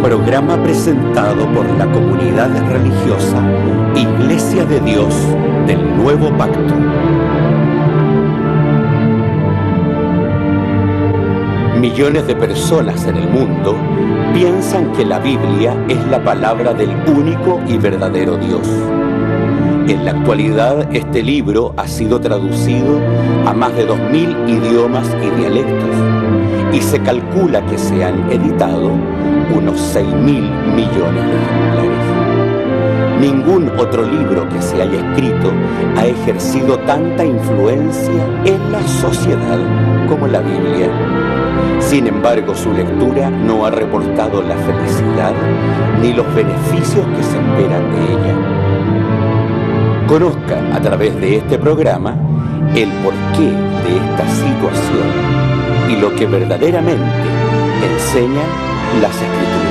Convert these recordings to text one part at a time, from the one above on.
Programa presentado por la comunidad religiosa Iglesia de Dios del Nuevo Pacto. Millones de personas en el mundo piensan que la Biblia es la palabra del único y verdadero Dios. En la actualidad, este libro ha sido traducido a más de 2000 idiomas y dialectos, y se calcula que se han editado unos 6.000 millones de ejemplares. Ningún otro libro que se haya escrito ha ejercido tanta influencia en la sociedad como la Biblia. Sin embargo, su lectura no ha reportado la felicidad ni los beneficios que se esperan de ella. Conozca a través de este programa el porqué de esta situación y lo que verdaderamente enseñan las Escrituras.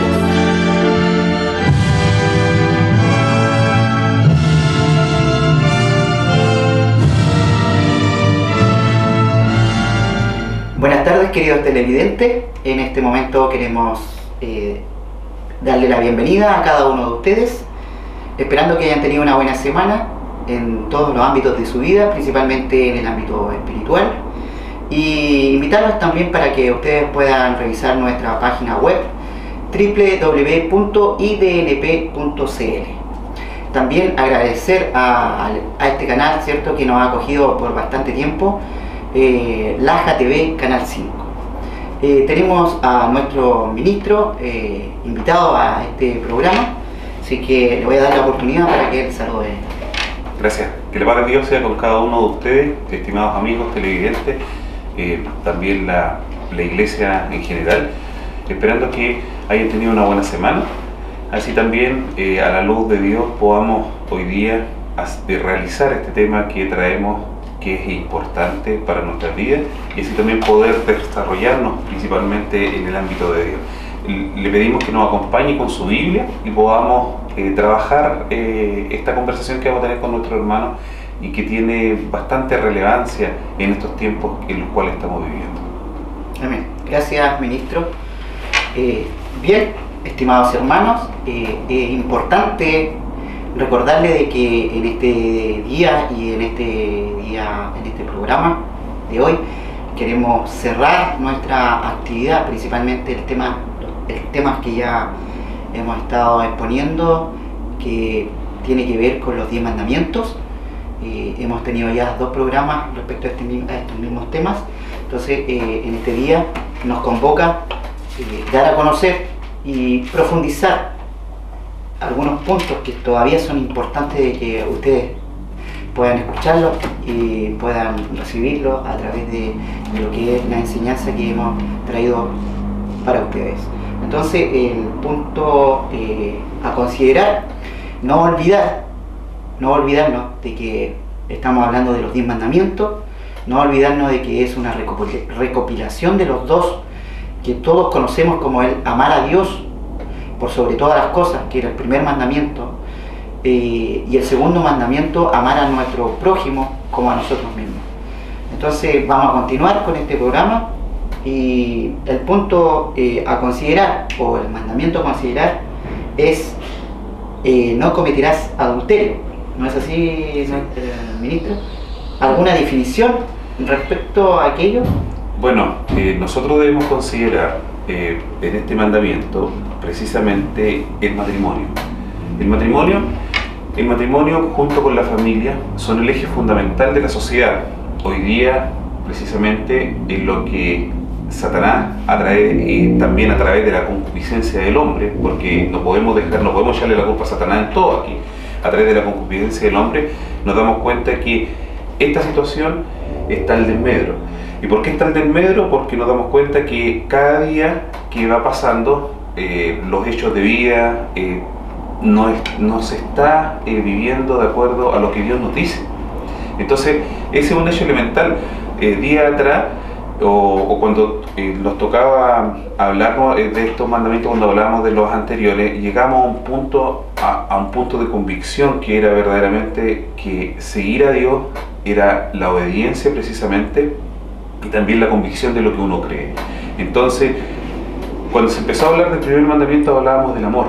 Buenas tardes, queridos televidentes. En este momento queremos darle la bienvenida a cada uno de ustedes, esperando que hayan tenido una buena semana en todos los ámbitos de su vida, principalmente en el ámbito espiritual, y invitarlos también para que ustedes puedan revisar nuestra página web www.idnp.cl. También agradecer a este canal, ¿cierto?, que nos ha acogido por bastante tiempo, Laja TV Canal 5. Tenemos a nuestro ministro invitado a este programa, así que le voy a dar la oportunidad para que él salude. Gracias. Que la paz de Dios sea con cada uno de ustedes, estimados amigos televidentes, también la iglesia en general, esperando que hayan tenido una buena semana. Así también, a la luz de Dios, podamos hoy día realizar este tema que traemos, que es importante para nuestra vida, y así también poder desarrollarnos principalmente en el ámbito de Dios. Le pedimos que nos acompañe con su Biblia y podamos trabajar esta conversación que vamos a tener con nuestro hermano y que tiene bastante relevancia en estos tiempos en los cuales estamos viviendo. Amén. Gracias, ministro. Bien, estimados hermanos, es importante recordarle de que en este día y en este programa de hoy queremos cerrar nuestra actividad, principalmente el temas que ya hemos estado exponiendo, que tiene que ver con los 10 mandamientos. Hemos tenido ya 2 programas respecto a estos mismos temas. Entonces, en este día nos convoca dar a conocer y profundizar algunos puntos que todavía son importantes de que ustedes puedan escucharlos y puedan recibirlos a través de lo que es la enseñanza que hemos traído para ustedes. Entonces, el punto a considerar, no olvidarnos de que estamos hablando de los 10 mandamientos, no olvidarnos de que es una recopilación de los 2 que todos conocemos como el amar a Dios por sobre todas las cosas, que era el primer mandamiento, y el segundo mandamiento, amar a nuestro prójimo como a nosotros mismos. Entonces vamos a continuar con este programa, y el punto a considerar, o el mandamiento a considerar, es no cometerás adulterio. ¿No es así, ministro? ¿Alguna definición respecto a aquello? Bueno, nosotros debemos considerar en este mandamiento precisamente el matrimonio. El matrimonio junto con la familia son el eje fundamental de la sociedad. Hoy día, precisamente, en lo que Satanás también a través de la concupiscencia del hombre, porque no podemos echarle la culpa a Satanás en todo aquí. A través de la concupiscencia del hombre nos damos cuenta que esta situación está al desmedro. ¿Y por qué está al desmedro? Porque nos damos cuenta que cada día que va pasando, los hechos de vida no se está viviendo de acuerdo a lo que Dios nos dice. Entonces, ese es un hecho elemental. Día atrás, o cuando nos tocaba hablar de estos mandamientos, cuando hablábamos de los anteriores, llegamos a un punto de convicción que era verdaderamente que seguir a Dios era la obediencia precisamente, y también la convicción de lo que uno cree. Entonces, Cuando se empezó a hablar del primer mandamiento hablábamos del amor.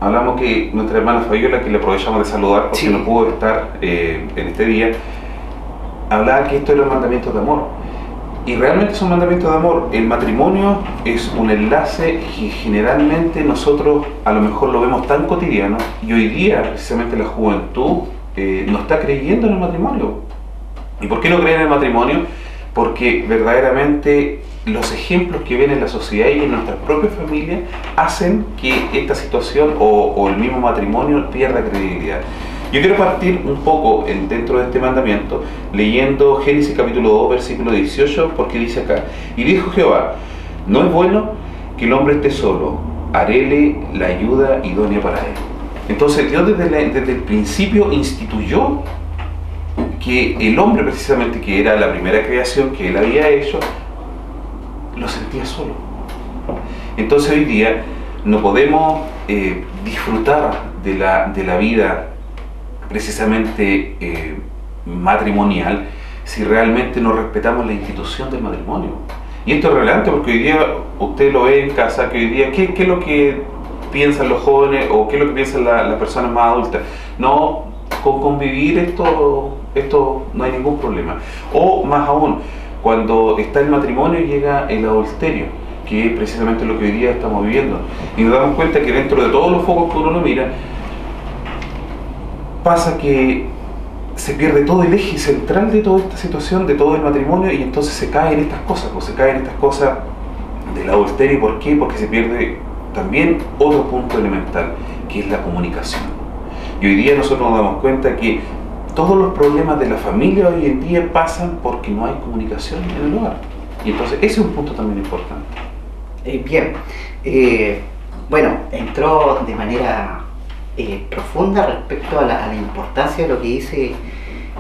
Hablamos que nuestra hermana Fabiola, que le aprovechamos de saludar porque no pudo estar en este día, hablaba que esto era un mandamiento de amor. Y realmente es un mandamiento de amor. El matrimonio es un enlace que generalmente nosotros a lo mejor lo vemos tan cotidiano, y hoy día precisamente la juventud no está creyendo en el matrimonio. ¿Y por qué no creen en el matrimonio? Porque verdaderamente los ejemplos que ven en la sociedad y en nuestras propias familias hacen que esta situación o el mismo matrimonio pierda credibilidad. Yo quiero partir un poco dentro de este mandamiento leyendo Génesis capítulo 2 versículo 18, porque dice acá: y dijo Jehová, no es bueno que el hombre esté solo, haréle la ayuda idónea para él. Entonces Dios desde el principio instituyó que el hombre, precisamente, que era la primera creación que él había hecho, lo sentía solo. Entonces hoy día no podemos disfrutar de la vida precisamente matrimonial si realmente no respetamos la institución del matrimonio. Y esto es relevante porque hoy día usted lo ve en casa, que hoy día, ¿qué es lo que piensan los jóvenes o qué es lo que piensan las personas más adultas? No, con convivir esto no hay ningún problema. O más aún, cuando está el matrimonio llega el adulterio, que es precisamente lo que hoy día estamos viviendo. Y nos damos cuenta que dentro de todos los focos que uno lo mira, pasa que se pierde todo el eje central de toda esta situación, de todo el matrimonio, y entonces se caen estas cosas, pues se caen estas cosas del adulterio. ¿Por qué? Porque se pierde también otro punto elemental, que es la comunicación. Y hoy día nosotros nos damos cuenta que todos los problemas de la familia hoy en día pasan porque no hay comunicación en el hogar. Y entonces ese es un punto también importante. Bien, bueno, entró de manera profunda respecto a la importancia de lo que dice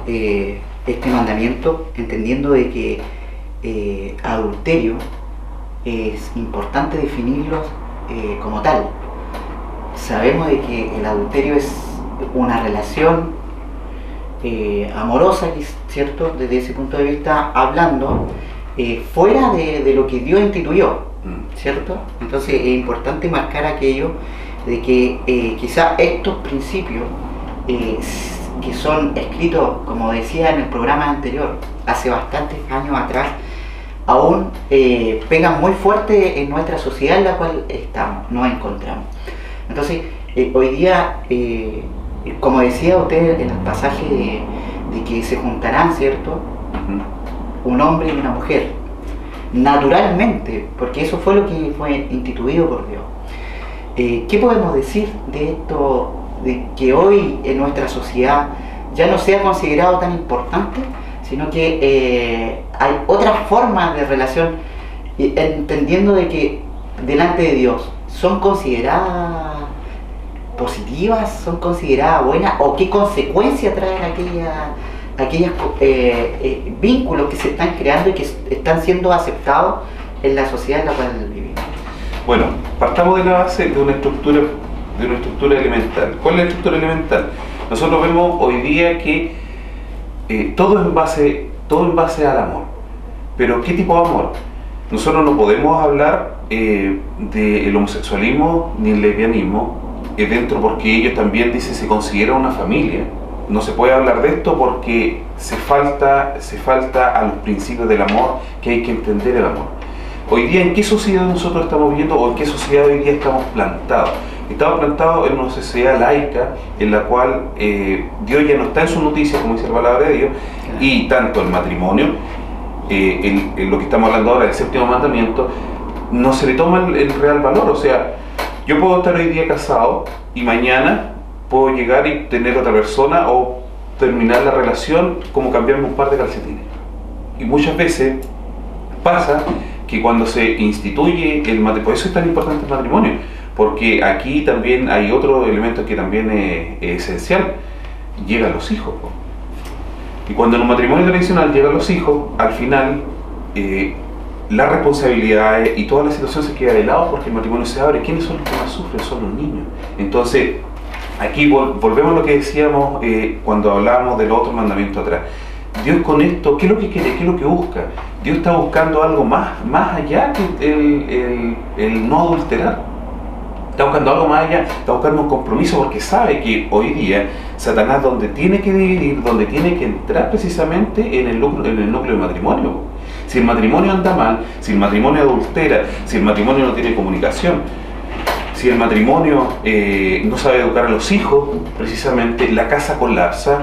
este mandamiento, entendiendo de que adulterio es importante definirlo como tal. Sabemos de que el adulterio es una relación amorosa, ¿cierto? Desde ese punto de vista, hablando fuera de lo que Dios instituyó, ¿cierto? Entonces es importante marcar aquello de que quizá estos principios que son escritos, como decía en el programa anterior, hace bastantes años atrás, aún pegan muy fuerte en nuestra sociedad en la cual nos encontramos. Entonces, hoy día, como decía usted en el pasaje de que se juntarán, ¿cierto? Un hombre y una mujer, naturalmente, porque eso fue lo que fue instituido por Dios. ¿Qué podemos decir de esto, de que hoy en nuestra sociedad ya no sea considerado tan importante, sino que hay otras formas de relación, entendiendo de que delante de Dios son consideradas positivas, son consideradas buenas, o qué consecuencias traen aquellos vínculos que se están creando y que están siendo aceptados en la sociedad en la cual vivimos? Bueno, partamos de la base de una estructura elemental. ¿Cuál es la estructura elemental? Nosotros vemos hoy día que todo en base al amor. Pero ¿qué tipo de amor? Nosotros no podemos hablar del homosexualismo ni el lesbianismo dentro, porque ellos también dicen se considera una familia. No se puede hablar de esto porque se falta a los principios del amor, que hay que entender el amor. Hoy día, ¿en qué sociedad nosotros estamos viviendo o en qué sociedad hoy día estamos plantados? Estamos plantados en una sociedad laica en la cual Dios ya no está en sus noticias, como dice la palabra de Dios, y tanto el matrimonio, en lo que estamos hablando ahora, el séptimo mandamiento, no se le toma el real valor. O sea, yo puedo estar hoy día casado y mañana puedo llegar y tener otra persona o terminar la relación como cambiarme un par de calcetines. Y muchas veces pasa que cuando se instituye el matrimonio, por eso es tan importante el matrimonio, porque aquí también hay otro elemento que también es esencial: llegan los hijos. Y cuando en un matrimonio tradicional llegan los hijos, al final las responsabilidades y toda la situación se queda de lado porque el matrimonio se abre. ¿Quiénes son los que más sufren? Son los niños. Entonces, aquí volvemos a lo que decíamos cuando hablábamos del otro mandamiento atrás. Dios con esto, ¿qué es lo que quiere? ¿Qué es lo que busca? Dios está buscando algo más allá que el no adulterar. Está buscando algo más allá, está buscando un compromiso porque sabe que hoy día Satanás donde tiene que dividir, donde tiene que entrar precisamente en el núcleo del matrimonio. Si el matrimonio anda mal, si el matrimonio adultera, si el matrimonio no tiene comunicación, si el matrimonio no sabe educar a los hijos, precisamente la casa colapsa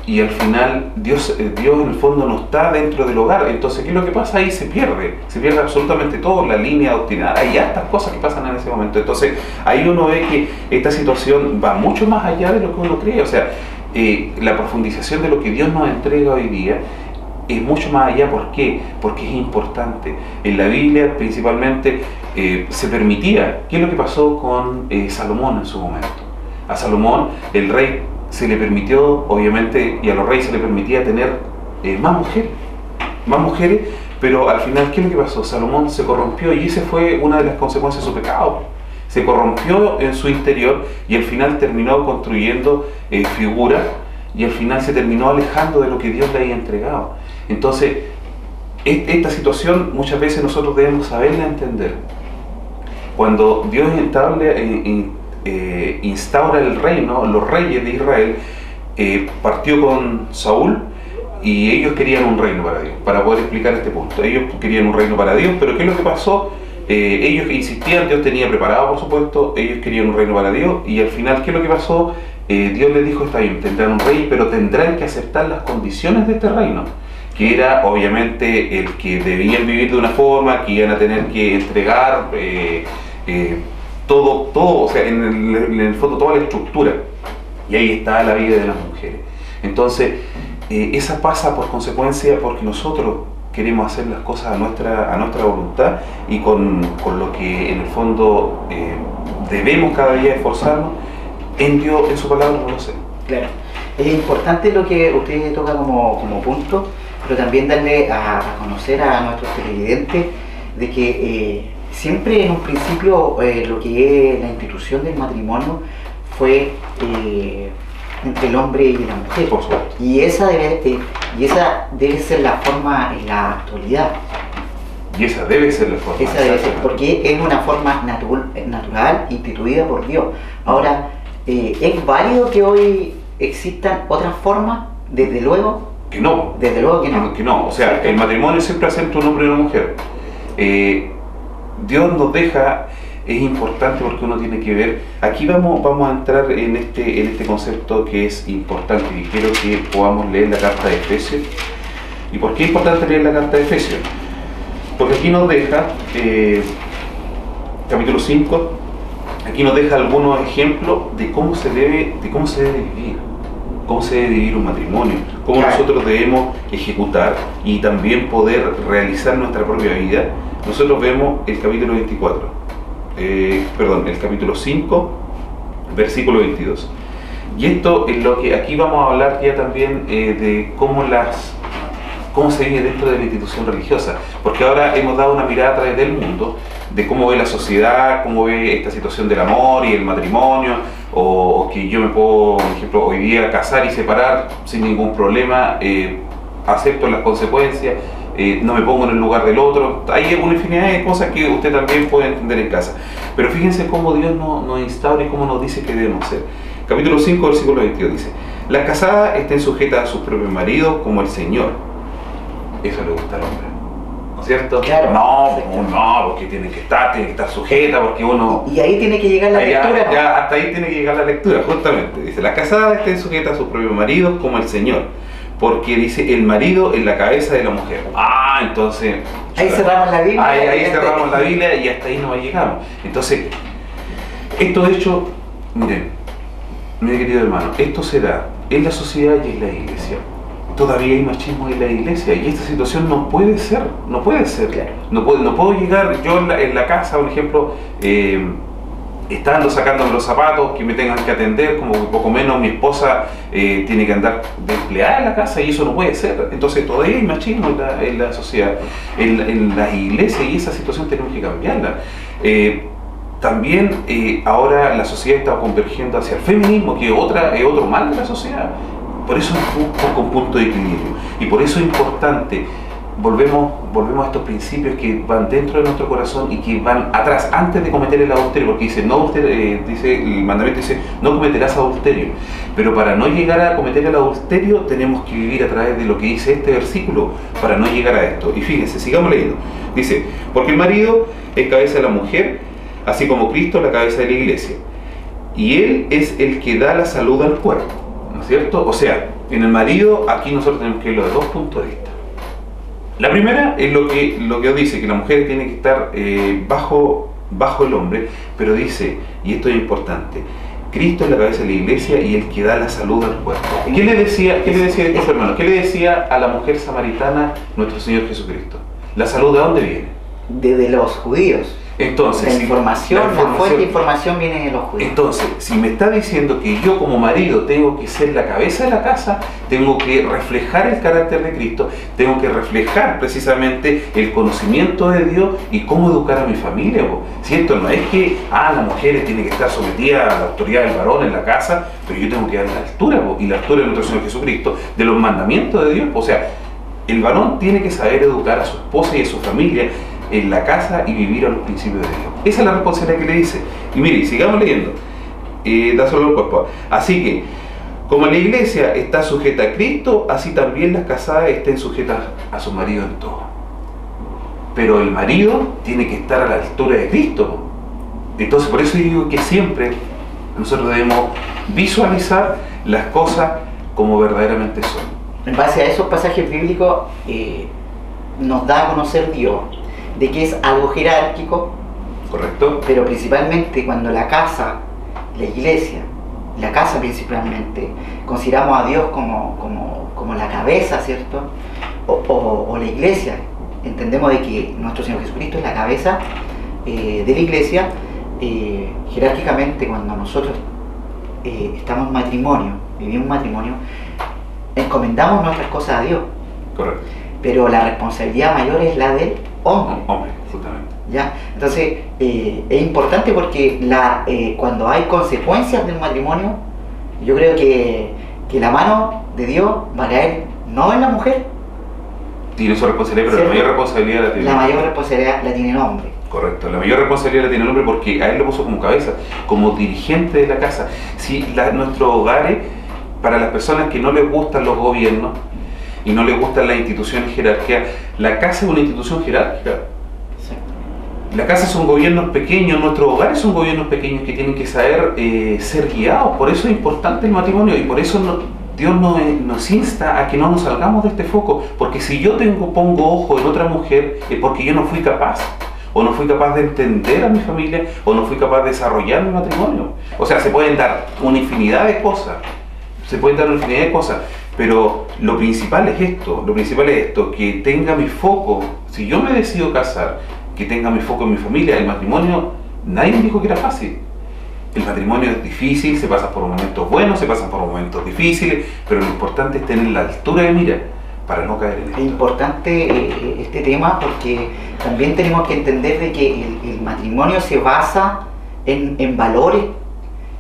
y al final Dios en el fondo no está dentro del hogar. Entonces, ¿qué es lo que pasa? Ahí se pierde absolutamente todo, la línea doctrinal, hay hartas cosas que pasan en ese momento. Entonces, ahí uno ve que esta situación va mucho más allá de lo que uno cree. O sea, la profundización de lo que Dios nos entrega hoy día es mucho más allá. ¿Por qué? Porque es importante. En la Biblia principalmente se permitía. ¿Qué es lo que pasó con Salomón en su momento? A Salomón, el rey, se le permitió, obviamente, y a los reyes se le permitía tener más mujeres, pero al final, ¿qué es lo que pasó? Salomón se corrompió y esa fue una de las consecuencias de su pecado. Se corrompió en su interior y al final terminó construyendo figuras y al final se terminó alejando de lo que Dios le había entregado. Entonces, esta situación muchas veces nosotros debemos saberla entender. Cuando Dios instaura el reino, los reyes de Israel, partió con Saúl y ellos querían un reino para Dios. Para poder explicar este punto, ellos querían un reino para Dios, pero ¿qué es lo que pasó? Ellos insistían, Dios tenía preparado por supuesto, ellos querían un reino para Dios y al final, ¿qué es lo que pasó? Dios les dijo, está bien, tendrán un rey, pero tendrán que aceptar las condiciones de este reino, que era obviamente el que debían vivir de una forma, que iban a tener que entregar todo, o sea, en el fondo toda la estructura, y ahí está la vida de las mujeres. Entonces, esa pasa por consecuencia porque nosotros queremos hacer las cosas a nuestra voluntad y con lo que en el fondo debemos cada día esforzarnos en Dios, en su palabra, no lo sé. Claro, es importante lo que usted toca como punto, pero también darle a conocer a nuestros televidentes de que siempre en un principio lo que es la institución del matrimonio fue entre el hombre y la mujer. Por supuesto. Y esa debe ser la forma en la actualidad. Y esa debe ser la forma. Esa debe ser, porque es una forma natural instituida por Dios. Ahora, ¿es válido que hoy existan otras formas? Desde luego. Que no. Desde luego que no. Que no. O sea, el matrimonio siempre hace entre un hombre y una mujer. Dios nos deja, es importante porque uno tiene que ver, aquí vamos a entrar en este concepto que es importante y quiero que podamos leer la carta de Efesios. ¿Y por qué es importante leer la carta de Efesios? Porque aquí nos deja, capítulo 5, aquí nos deja algunos ejemplos de cómo se debe vivir. Cómo se debe vivir un matrimonio, cómo nosotros debemos ejecutar y también poder realizar nuestra propia vida. Nosotros vemos el capítulo 24, el capítulo 5, versículo 22. Y esto es lo que aquí vamos a hablar ya también de cómo se vive dentro de la institución religiosa, porque ahora hemos dado una mirada a través del mundo, de cómo ve la sociedad, cómo ve esta situación del amor y el matrimonio, o que yo me puedo, por ejemplo, hoy día casar y separar sin ningún problema, acepto las consecuencias, no me pongo en el lugar del otro. Hay una infinidad de cosas que usted también puede entender en casa. Pero fíjense cómo Dios nos instaura y cómo nos dice que debemos hacer. Capítulo 5, versículo 22 dice: las casadas estén sujetas a sus propios maridos como el Señor. Eso le gusta al hombre, ¿no es cierto? Claro. No, porque tiene que estar sujeta, porque uno... Y ahí tiene que llegar la lectura. Ya, hasta ahí tiene que llegar la lectura, justamente. Dice, las casadas estén sujetas a sus propios maridos como el Señor. Porque dice, el marido es la cabeza de la mujer. Entonces... Ahí cerramos la Biblia. Ahí cerramos la Biblia y hasta ahí no llegamos. Entonces, esto de hecho, miren, mi querido hermano, esto se da en la sociedad y en la iglesia. Todavía hay machismo en la iglesia y esta situación no puede ser. Claro. No puedo llegar yo en la casa, por ejemplo, estando sacándome los zapatos que me tengan que atender, como que poco menos mi esposa tiene que andar de empleada en la casa y eso no puede ser. Entonces todavía hay machismo en la sociedad, en la iglesia, y esa situación tenemos que cambiarla. También ahora la sociedad está convergiendo hacia el feminismo, que es otro mal de la sociedad. Por eso busca un punto de equilibrio. Y por eso es importante, volvemos a estos principios que van dentro de nuestro corazón y que van atrás, antes de cometer el adulterio, porque dice, el mandamiento dice, no cometerás adulterio. Pero para no llegar a cometer el adulterio, tenemos que vivir a través de lo que dice este versículo, para no llegar a esto. Y fíjense, sigamos leyendo. Dice, porque el marido es cabeza de la mujer, así como Cristo la cabeza de la iglesia. Y Él es el que da la salud al cuerpo, ¿no es cierto? O sea, en el marido, aquí nosotros tenemos que verlo de dos puntos de vista. La primera es lo que dice, que la mujer tiene que estar bajo el hombre, pero dice, y esto es importante, Cristo es la cabeza de la iglesia y el que da la salud al cuerpo. ¿Qué le decía, hermano? ¿Qué le decía a la mujer samaritana nuestro Señor Jesucristo? ¿La salud de dónde viene? De los judíos. Entonces, la fuente de información viene de los judíos. Entonces, si me está diciendo que yo como marido tengo que ser la cabeza de la casa, tengo que reflejar el carácter de Cristo, tengo que reflejar precisamente el conocimiento de Dios y cómo educar a mi familia. Si esto no es que la mujer tiene que estar sometida a la autoridad del varón en la casa, pero yo tengo que dar la altura, y la altura de nuestro Señor Jesucristo, de los mandamientos de Dios. O sea, el varón tiene que saber educar a su esposa y a su familia en la casa y vivir a los principios de Dios. Esa es la responsabilidad que le dice. Y mire, sigamos leyendo. Da solo el cuerpo. Así que, como la iglesia está sujeta a Cristo, así también las casadas estén sujetas a su marido en todo. Pero el marido tiene que estar a la altura de Cristo. Entonces, por eso digo que siempre nosotros debemos visualizar las cosas como verdaderamente son. En base a esos pasajes bíblicos, nos da a conocer Dios, de que es algo jerárquico, ¿correcto? Pero principalmente cuando la casa, la iglesia, la casa principalmente, consideramos a Dios como la cabeza, ¿cierto? O la iglesia, entendemos de que nuestro Señor Jesucristo es la cabeza de la iglesia. Jerárquicamente, cuando nosotros estamos en matrimonio, vivimos un matrimonio, encomendamos nuestras cosas a Dios. Correcto. Pero la responsabilidad mayor es la del hombre. Hombre, justamente. ¿Ya? Entonces, es importante porque cuando hay consecuencias del matrimonio, yo creo que la mano de Dios va a caer no en la mujer. Tiene su responsabilidad, pero ¿cierto? la mayor responsabilidad la tiene la mayor responsabilidad la tiene el hombre. Correcto, la mayor responsabilidad la tiene el hombre porque a él lo puso como cabeza, como dirigente de la casa. Si nuestros hogares, para las personas que no les gustan los gobiernos y no les gustan las instituciones jerárquicas, la casa es una institución jerárquica. Sí. La casa son gobiernos pequeños, nuestros hogares son gobiernos pequeños que tienen que saber ser guiados. Por eso es importante el matrimonio y por eso Dios nos insta a que no nos salgamos de este foco, porque si yo pongo ojo en otra mujer es porque yo no fui capaz, o no fui capaz de entender a mi familia, o no fui capaz de desarrollar mi matrimonio. O sea, se pueden dar una infinidad de cosas, pero lo principal es esto, que tenga mi foco. Si yo me decido casar, que tenga mi foco en mi familia. El matrimonio, nadie me dijo que era fácil. El matrimonio es difícil, se pasa por momentos buenos, se pasan por momentos difíciles, pero lo importante es tener la altura de mira para no caer en esto. Es importante este tema porque también tenemos que entender de que el matrimonio se basa en valores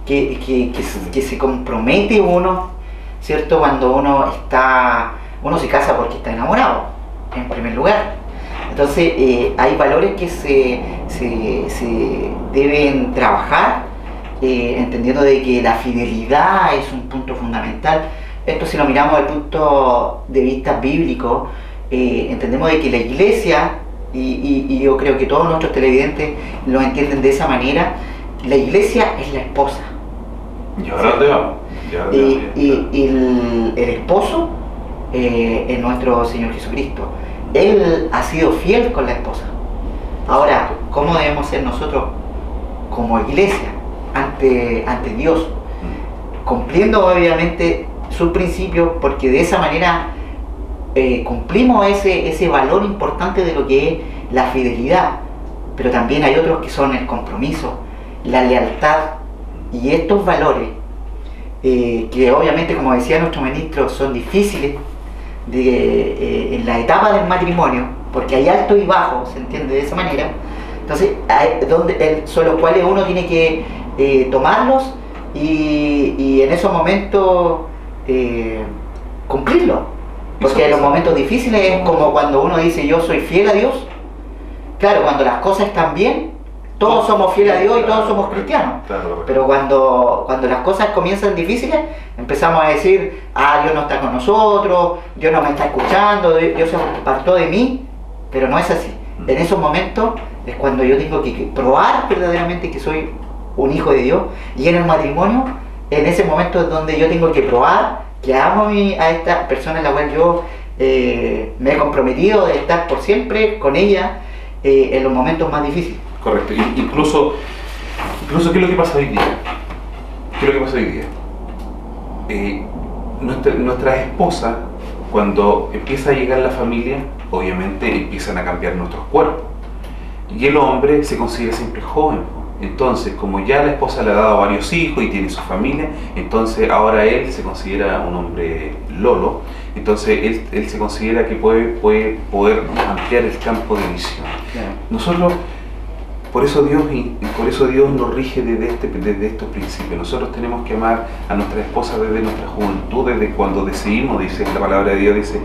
que se compromete uno, ¿cierto? Cuando uno se casa porque está enamorado, en primer lugar. Entonces hay valores que se deben trabajar, entendiendo de que la fidelidad es un punto fundamental. Esto, si lo miramos desde el punto de vista bíblico, entendemos de que la iglesia, y yo creo que todos nuestros televidentes lo entienden de esa manera, la iglesia es la esposa. ¿Y ahora dónde vamos? Y el esposo es nuestro Señor Jesucristo. Él ha sido fiel con la esposa. Ahora, ¿cómo debemos ser nosotros como iglesia ante Dios? Cumpliendo obviamente sus principios, porque de esa manera cumplimos ese valor importante de lo que es la fidelidad. Pero también hay otros que son el compromiso, la lealtad, y estos valores que obviamente, como decía nuestro ministro, son difíciles en la etapa del matrimonio, porque hay alto y bajo, se entiende de esa manera. Entonces son los cuales uno tiene que tomarlos y en esos momentos cumplirlo. Porque en los momentos difíciles es como cuando uno dice yo soy fiel a Dios. Claro, cuando las cosas están bien, todos somos fieles a Dios y todos somos cristianos. Pero cuando las cosas comienzan difíciles, empezamos a decir, Dios no está con nosotros, Dios no me está escuchando, Dios se apartó de mí, pero no es así. En esos momentos es cuando yo tengo que probar verdaderamente que soy un hijo de Dios, y en el matrimonio, en ese momento es donde yo tengo que probar que amo a esta persona en la cual yo me he comprometido de estar por siempre con ella en los momentos más difíciles. Correcto. Incluso ¿qué es lo que pasa hoy día? ¿Qué es lo que pasa hoy día? Nuestras esposas, cuando empieza a llegar la familia, obviamente empiezan a cambiar nuestros cuerpos. Y el hombre se considera siempre joven. Entonces, como ya la esposa le ha dado varios hijos y tiene su familia, entonces ahora él se considera un hombre lolo. Entonces él se considera que puede poder ampliar el campo de visión. Claro. Nosotros, por eso Dios nos rige desde estos principios. Nosotros tenemos que amar a nuestra esposa desde nuestra juventud, desde cuando decidimos, dice la palabra de Dios, dice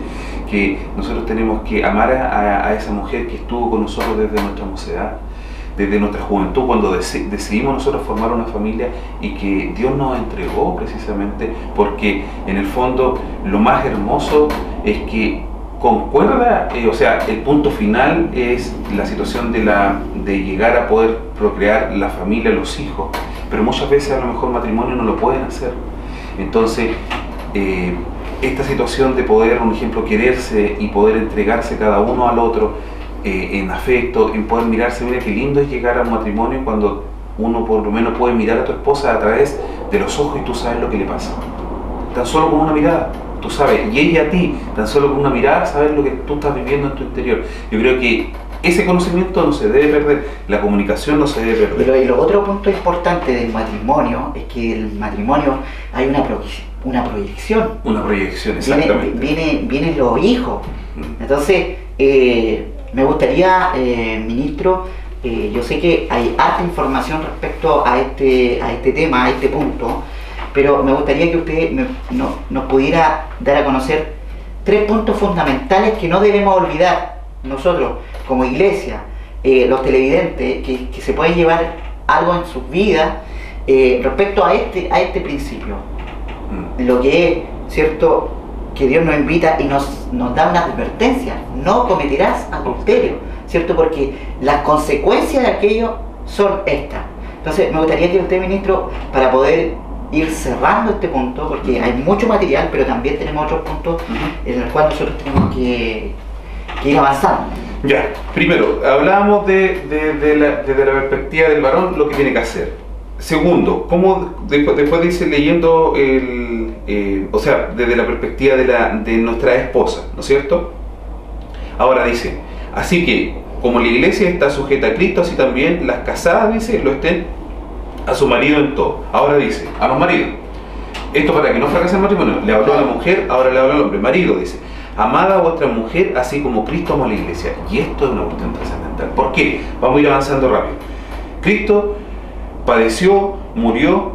que nosotros tenemos que amar a esa mujer que estuvo con nosotros desde nuestra mocedad, desde nuestra juventud, cuando decidimos nosotros formar una familia y que Dios nos entregó precisamente, porque en el fondo lo más hermoso es que concuerda, o sea, el punto final es la situación de llegar a poder procrear la familia, los hijos, pero muchas veces a lo mejor matrimonio no lo pueden hacer. Entonces, esta situación de poder, por ejemplo, quererse y poder entregarse cada uno al otro, en afecto, en poder mirarse, mira qué lindo es llegar a un matrimonio cuando uno por lo menos puede mirar a tu esposa a través de los ojos y tú sabes lo que le pasa, tan solo con una mirada, tú sabes, y ella a ti, tan solo con una mirada, sabes lo que tú estás viviendo en tu interior. Yo creo que ese conocimiento no se debe perder, la comunicación no se debe perder. Y lo otro punto importante del matrimonio es que el matrimonio hay una proyección. Una proyección, exactamente. Vienen los hijos. Entonces, me gustaría, ministro, yo sé que hay harta información respecto a este tema, a este punto, pero me gustaría que usted nos pudiera dar a conocer 3 puntos fundamentales que no debemos olvidar nosotros como iglesia, los televidentes, que se pueden llevar algo en sus vidas respecto a este principio. Lo que es, ¿cierto?, que Dios nos invita y nos da una advertencia: no cometerás adulterio, ¿cierto? Porque las consecuencias de aquello son estas. Entonces, me gustaría que usted, ministro, para poder ir cerrando este punto, porque hay mucho material, pero también tenemos otros puntos en los cuales nosotros tenemos que ir avanzando. Ya, primero, hablábamos desde la perspectiva del varón lo que tiene que hacer. Segundo, ¿cómo después dice leyendo o sea, desde la perspectiva de nuestra esposa, ¿no es cierto? Ahora dice, así que como la iglesia está sujeta a Cristo, así también las casadas, dice, lo estén a su marido en todo. Ahora dice, a los maridos, esto para que no fracase el matrimonio, le habló a la mujer, ahora le habla al hombre. Marido, dice, amad a vuestra mujer así como Cristo amó a la iglesia. Y esto es una cuestión trascendental. ¿Por qué? Vamos a ir avanzando rápido. Cristo padeció, murió,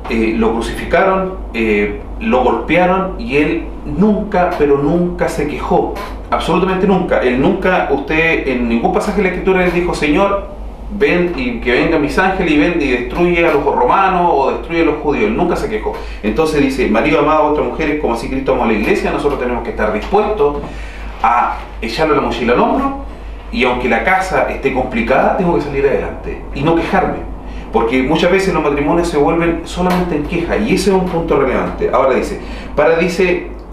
lo crucificaron, lo golpearon, y él nunca, pero nunca se quejó, absolutamente nunca. Él nunca, usted en ningún pasaje de la Escritura les dijo, Señor, ven y que vengan mis ángeles y ven y destruye a los romanos o destruye a los judíos. Él nunca se quejó. Entonces dice, marido, amado a vuestras mujeres como así Cristo amó a la iglesia. Nosotros tenemos que estar dispuestos a echarle la mochila al hombro, y aunque la casa esté complicada, tengo que salir adelante y no quejarme. Porque muchas veces los matrimonios se vuelven solamente en queja, y ese es un punto relevante. Ahora dice,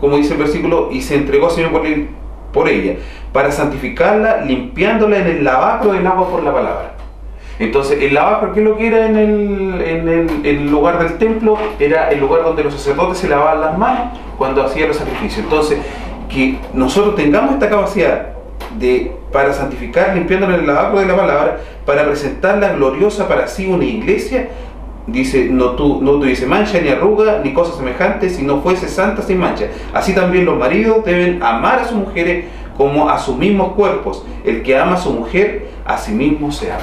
como dice el versículo, y se entregó al Señor por ella, para santificarla, limpiándola en el lavacro del agua por la palabra. Entonces, el lavacro, ¿qué es lo que era en el lugar del templo? Era el lugar donde los sacerdotes se lavaban las manos cuando hacían los sacrificios. Entonces, que nosotros tengamos esta capacidad para santificar, limpiándola en el lavacro de la palabra, para presentarla gloriosa para sí una iglesia, dice, no tuviese mancha ni arruga ni cosa semejante, sino fuese santa sin mancha. Así también los maridos deben amar a sus mujeres como a sus mismos cuerpos. El que ama a su mujer, a sí mismo se ama.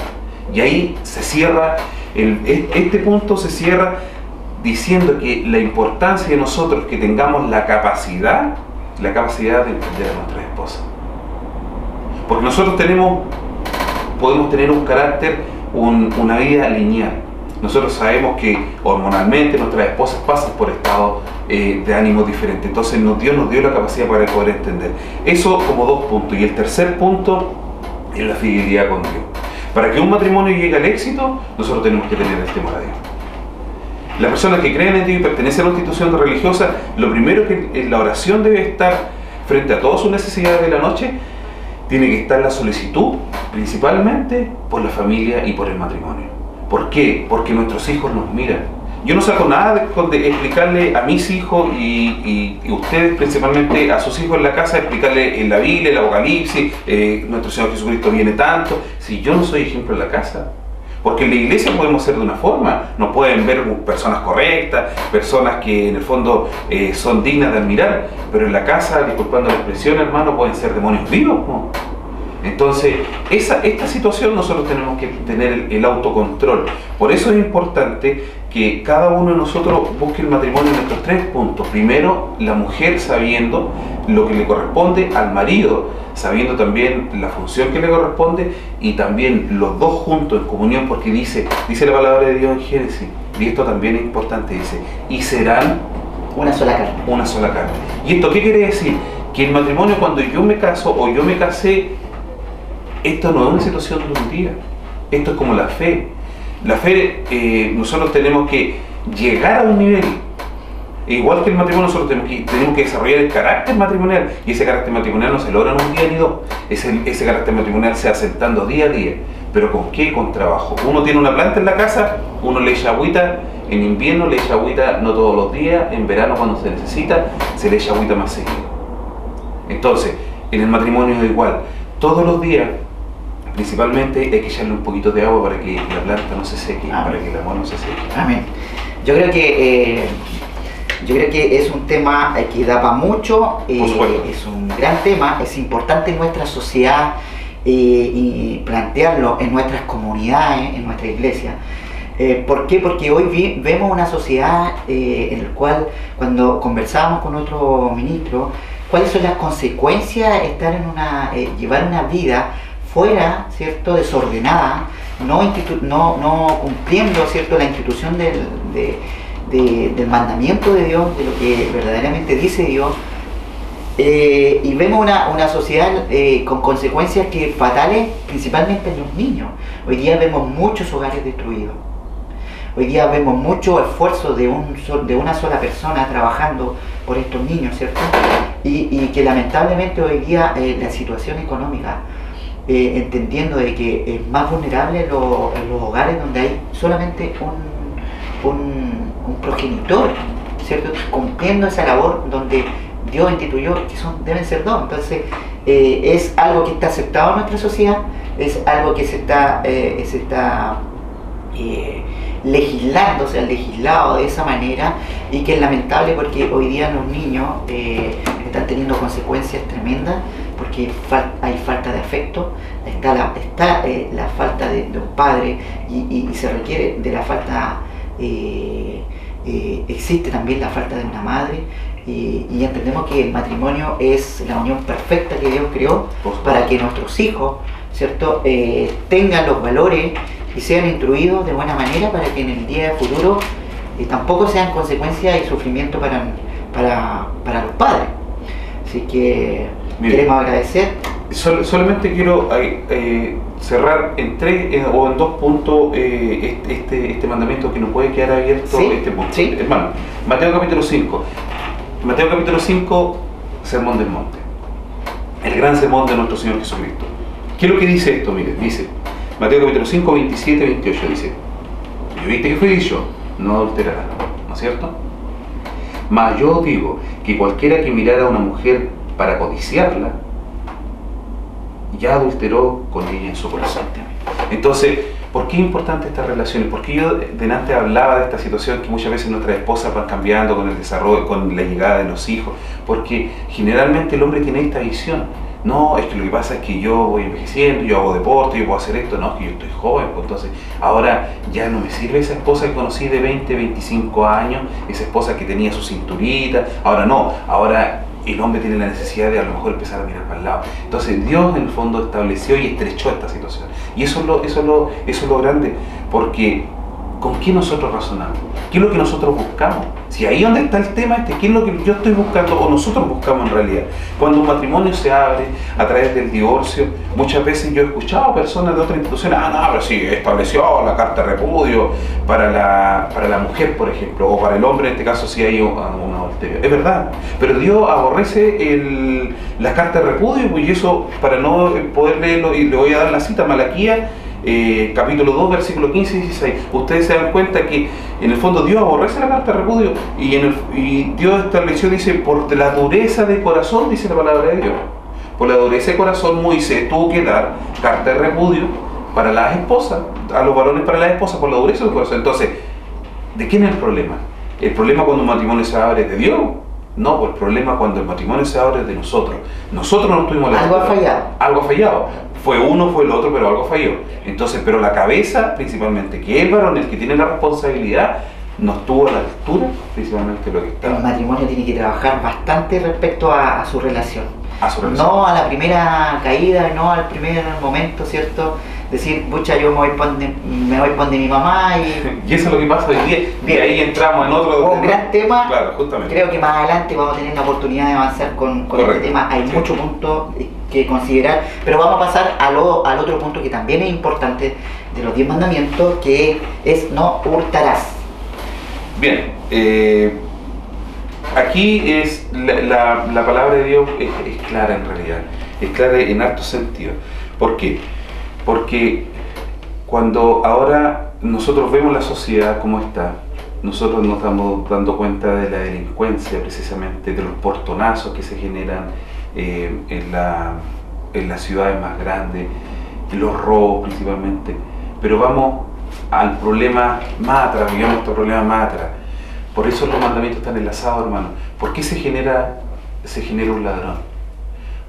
Y ahí se cierra, este punto se cierra diciendo que la importancia de nosotros que tengamos la capacidad de entender a nuestra esposa. Porque nosotros podemos tener un carácter, una vida lineal. Nosotros sabemos que hormonalmente nuestras esposas pasan por estados de ánimo diferentes. Entonces Dios nos dio la capacidad para poder entender. Eso como dos puntos. Y el tercer punto es la fidelidad con Dios. Para que un matrimonio llegue al éxito, nosotros tenemos que tener el temor a Dios. Las personas que creen en Dios y pertenecen a una institución religiosa, lo primero que en la oración debe estar frente a todas sus necesidades de la noche, tiene que estar la solicitud, principalmente por la familia y por el matrimonio. ¿Por qué? Porque nuestros hijos nos miran. Yo no saco nada de explicarle a mis hijos y ustedes principalmente a sus hijos en la casa, explicarle en la Biblia, el Apocalipsis, nuestro Señor Jesucristo viene tanto, si yo no soy ejemplo en la casa. Porque en la iglesia podemos ser de una forma, nos pueden ver personas correctas, personas que en el fondo son dignas de admirar, pero en la casa, disculpando la expresión, hermano, pueden ser demonios vivos, ¿no? Entonces, esta situación nosotros tenemos que tener el autocontrol. Por eso es importante que cada uno de nosotros busque el matrimonio en estos tres puntos. Primero, la mujer sabiendo lo que le corresponde al marido, sabiendo también la función que le corresponde, y también los dos juntos en comunión, porque dice la palabra de Dios en Génesis, y esto también es importante, dice, y serán una sola carne. Una sola carne. ¿Y esto qué quiere decir? Que el matrimonio, cuando yo me caso o yo me casé, esto no es una situación de un día. Esto es como la fe. La fe, nosotros tenemos que llegar a un nivel. Igual que el matrimonio, nosotros tenemos que desarrollar el carácter matrimonial. Y ese carácter matrimonial no se logra en un día ni dos. Ese carácter matrimonial se va asentando día a día. ¿Pero con qué? Con trabajo. Uno tiene una planta en la casa, uno le echa agüita. En invierno le echa agüita no todos los días. En verano, cuando se necesita, se le echa agüita más seguido. Entonces, en el matrimonio es igual. Todos los días, principalmente, hay que echarle un poquito de agua para que la planta no se seque, Amén. para que el amor no se seque. Amén. Yo creo que es un tema que da para mucho, es un gran tema, es importante en nuestra sociedad y plantearlo en nuestras comunidades, en nuestra iglesia. ¿Por qué? Porque hoy vemos una sociedad en la cual, cuando conversábamos con otro ministro, cuáles son las consecuencias de estar llevar una vida fuera, ¿cierto?, desordenada, no cumpliendo, ¿cierto?, la institución del mandamiento de Dios, de lo que verdaderamente dice Dios, y vemos una sociedad con consecuencias fatales, principalmente en los niños. Hoy día vemos muchos hogares destruidos. Hoy día vemos mucho esfuerzo de una sola persona trabajando por estos niños, ¿cierto? Y que lamentablemente hoy día la situación económica, entendiendo de que es más vulnerable en los hogares donde hay solamente un progenitor, ¿cierto?, cumpliendo esa labor donde Dios instituyó que deben ser dos. Entonces es algo que está aceptado en nuestra sociedad, es algo que se está legislando, se ha legislado de esa manera, y que es lamentable porque hoy día los niños están teniendo consecuencias tremendas porque hay falta de afecto, está la falta de un padre y se requiere de la falta, existe también la falta de una madre, y entendemos que el matrimonio es la unión perfecta que Dios creó para que nuestros hijos, ¿cierto?, tengan los valores y sean instruidos de buena manera, para que en el día de futuro tampoco sean consecuencias y sufrimiento para los padres. Así que queremos agradecer. Solamente quiero cerrar en tres o en dos puntos este mandamiento que nos puede quedar abierto. ¿Sí? Este punto. ¿Sí? Hermano, Mateo capítulo 5. Mateo capítulo 5, Sermón del Monte. El gran sermón de nuestro Señor Jesucristo. ¿Qué es lo que dice esto? Mire, dice Mateo capítulo 5, 27, 28, dice: y oíste que fue dicho, no adulterarás, ¿no es cierto? Mas yo digo que cualquiera que mirara a una mujer para codiciarla, ya adulteró con ella en su corazón. Entonces, ¿por qué es importante esta relación? Porque yo delante hablaba de esta situación que muchas veces nuestras esposas van cambiando con el desarrollo, con la llegada de los hijos, porque generalmente el hombre tiene esta visión No, es que lo que pasa es que yo voy envejeciendo, yo hago deporte, yo puedo hacer esto. No, es que yo estoy joven, pues entonces ahora ya no me sirve esa esposa que conocí de 20, 25 años, esa esposa que tenía su cinturita. Ahora no, ahora el hombre tiene la necesidad de a lo mejor empezar a mirar para el lado. Entonces Dios en el fondo estableció y estrechó esta situación. Y eso es lo grande, porque ¿con qué nosotros razonamos? ¿Qué es lo que nosotros buscamos? Si ahí donde está el tema ¿qué es lo que yo estoy buscando o nosotros buscamos en realidad? Cuando un matrimonio se abre a través del divorcio, muchas veces yo he escuchado a personas de otras instituciones, no, pero sí, estableció la carta de repudio para la mujer, por ejemplo, o para el hombre, en este caso si hay un adulterio. Es verdad, pero Dios aborrece la carta de repudio, y eso, para no poder leerlo, y le voy a dar la cita, Malaquías, capítulo 2, versículo 15 y 16. Ustedes se dan cuenta que en el fondo Dios aborrece la carta de repudio y Dios estableció, dice, por la dureza de corazón, dice la palabra de Dios, por la dureza de corazón Moisés tuvo que dar carta de repudio para las esposas, a los varones para las esposas, por la dureza del corazón. Entonces, ¿de quién es el problema? ¿El problema cuando un matrimonio se abre es de Dios? No, pues el problema cuando el matrimonio se abre es de nosotros. Nosotros no tuvimos la algo ha fallado. Algo ha fallado. Fue uno, fue el otro, pero algo falló. Entonces, pero la cabeza, principalmente, que es el varón, el que tiene la responsabilidad, no estuvo a la altura, principalmente lo que está. El matrimonio tiene que trabajar bastante respecto a su relación. A su relación. No a la primera caída, no al primer momento, ¿cierto? Decir, pucha, yo me voy por donde mi mamá y eso es lo que pasa hoy día. Y ahí entramos en otro un gran tema. Claro, justamente. Creo que más adelante vamos a tener la oportunidad de avanzar con este tema. Hay muchos puntos que considerar, pero vamos a pasar al otro punto que también es importante de los 10 mandamientos, que es no hurtarás. Bien, aquí es la palabra de Dios es clara en realidad, es clara en harto sentido. ¿Por qué? Porque cuando ahora nosotros vemos la sociedad como está, nosotros nos estamos dando cuenta de la delincuencia, precisamente de los portonazos que se generan en las ciudades más grandes, los robos principalmente, pero vamos al problema más atrás, digamos este problema más atrás. Por eso los mandamientos están enlazados, hermano. ¿Por qué se genera un ladrón?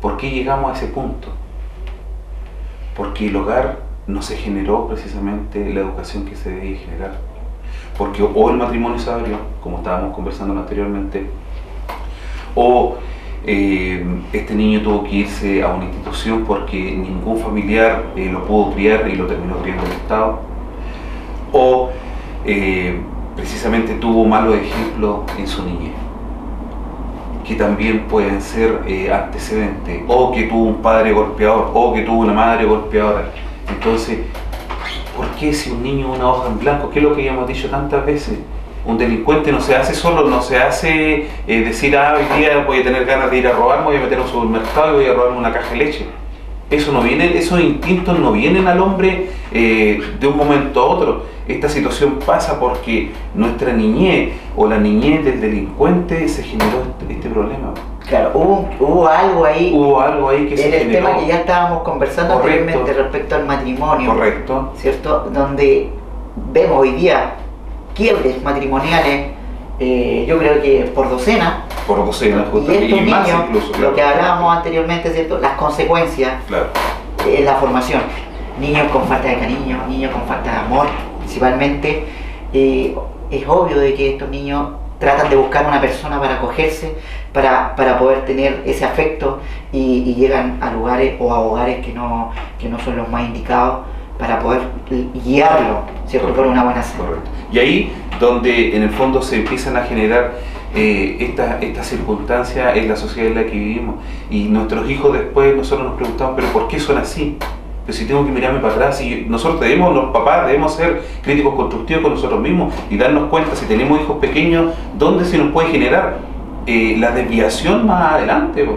¿Por qué llegamos a ese punto? Porque el hogar no se generó precisamente la educación que se debía generar. Porque o el matrimonio se abrió, como estábamos conversando anteriormente, o este niño tuvo que irse a una institución porque ningún familiar lo pudo criar y lo terminó criando el Estado, o precisamente tuvo malos ejemplos en su niñez, que también pueden ser antecedentes, o que tuvo un padre golpeador, o que tuvo una madre golpeadora. Entonces, ¿por qué si un niño es una hoja en blanco? ¿Qué es lo que ya hemos dicho tantas veces? Un delincuente no se hace solo, no se hace decir, hoy día voy a tener ganas de ir a robar, me voy a meter a un supermercado y voy a robarme una caja de leche. Eso no viene, esos instintos no vienen al hombre de un momento a otro. Esta situación pasa porque nuestra niñez o la niñez del delincuente se generó este problema. Claro, hubo algo ahí. Hubo algo ahí que se generó. En el tema que ya estábamos conversando anteriormente respecto al matrimonio. Correcto. ¿Cierto? Donde vemos hoy día quiebres matrimoniales, yo creo que por docena. Por docena, justamente. Y estos más niños, incluso, claro. Lo que hablábamos anteriormente, ¿cierto? Las consecuencias en la formación. Niños con falta de cariño, niños con falta de amor, principalmente. Es obvio de que estos niños tratan de buscar una persona para acogerse, para poder tener ese afecto y llegan a lugares o a hogares que no son los más indicados para poder guiarlo, ¿cierto? Correcto. Por una buena senda. Correcto. Y ahí donde en el fondo se empiezan a generar estas circunstancias en la sociedad en la que vivimos, y nuestros hijos después, nosotros nos preguntamos, pero ¿por qué son así? Pero si tengo que mirarme para atrás, y nosotros los papás debemos ser críticos constructivos con nosotros mismos y darnos cuenta, si tenemos hijos pequeños, dónde se nos puede generar la desviación más adelante.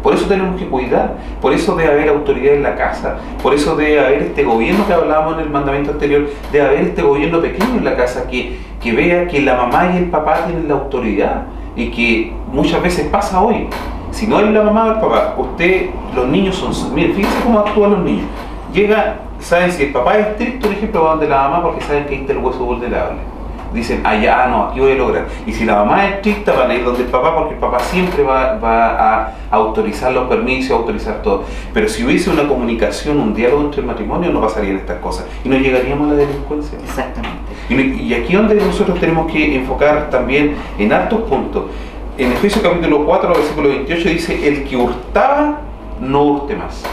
Por eso tenemos que cuidar, por eso debe haber autoridad en la casa, por eso debe haber este gobierno que hablábamos en el mandamiento anterior, debe haber este gobierno pequeño en la casa que vea que la mamá y el papá tienen la autoridad, y que muchas veces pasa hoy. Si no es la mamá o el papá, los niños son, miren, fíjense cómo actúan los niños. Saben si el papá es estricto, por ejemplo, va donde la mamá porque saben que ahí está el hueso vulnerable. dicen, allá no, aquí voy a lograr. Y si la mamá es estricta, van a ir donde el papá, porque el papá siempre va a autorizar los permisos, a autorizar todo. Pero si hubiese una comunicación, un diálogo entre el matrimonio, no pasarían estas cosas y no llegaríamos a la delincuencia. Exactamente. Y aquí donde nosotros tenemos que enfocar también en hartos puntos. En Efesios capítulo 4, versículo 28 dice, el que hurtaba, no hurte más.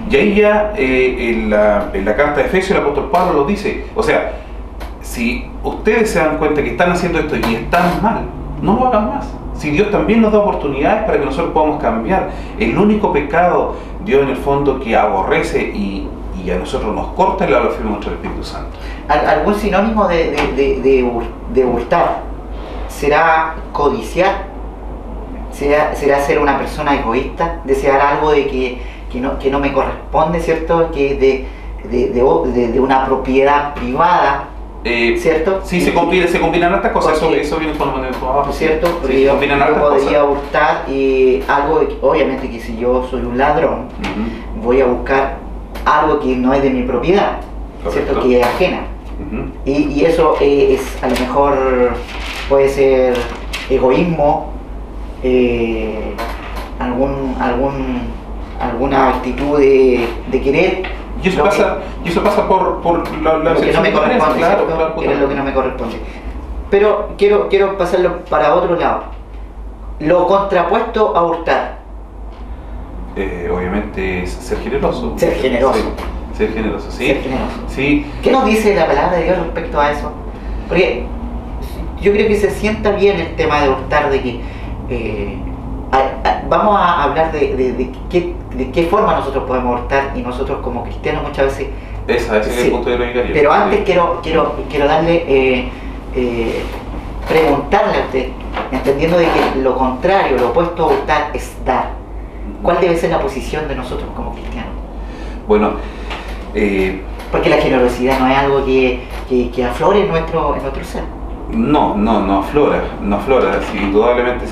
Y ahí ya en la carta de Efesios el apóstol Pablo lo dice. O sea, si ustedes se dan cuenta que están haciendo esto y están mal, no lo hagan más. Si Dios también nos da oportunidades para que nosotros podamos cambiar. El único pecado, Dios en el fondo, que aborrece y a nosotros nos corta es la blasfemia contra el Espíritu Santo. ¿Algún sinónimo de hurtar? ¿Será codiciar? ¿Será ser una persona egoísta? ¿Desear algo de que no me corresponde, ¿cierto? Que de una propiedad privada, ¿cierto? Sí, se combinan estas cosas, eso viene con el trabajo, ¿cierto? Porque sí, yo cosas. podría hurtar algo, obviamente que si yo soy un ladrón, voy a buscar algo que no es de mi propiedad, ¿cierto? Que es ajena. Y eso es, a lo mejor puede ser egoísmo, alguna actitud de querer. Y eso pasa por la lo que no me corresponde, claro, es lo que no me corresponde. Pero quiero pasarlo para otro lado. Lo contrapuesto a hurtar. Obviamente es ser generoso. Ser generoso. Sí, ser generoso, sí. Ser generoso. Sí. ¿Qué nos dice la palabra de Dios respecto a eso? Porque yo creo que se sienta bien el tema de hurtar, de que vamos a hablar de qué forma nosotros podemos hurtar, y nosotros como cristianos muchas veces... Ese es el punto de lo que Pero antes quiero darle, preguntarle a usted, entendiendo de que lo contrario, lo opuesto a hurtar es dar. ¿Cuál debe ser la posición de nosotros como cristianos? Bueno, porque la generosidad no es algo que aflore en nuestro ser. No aflora. Sí, indudablemente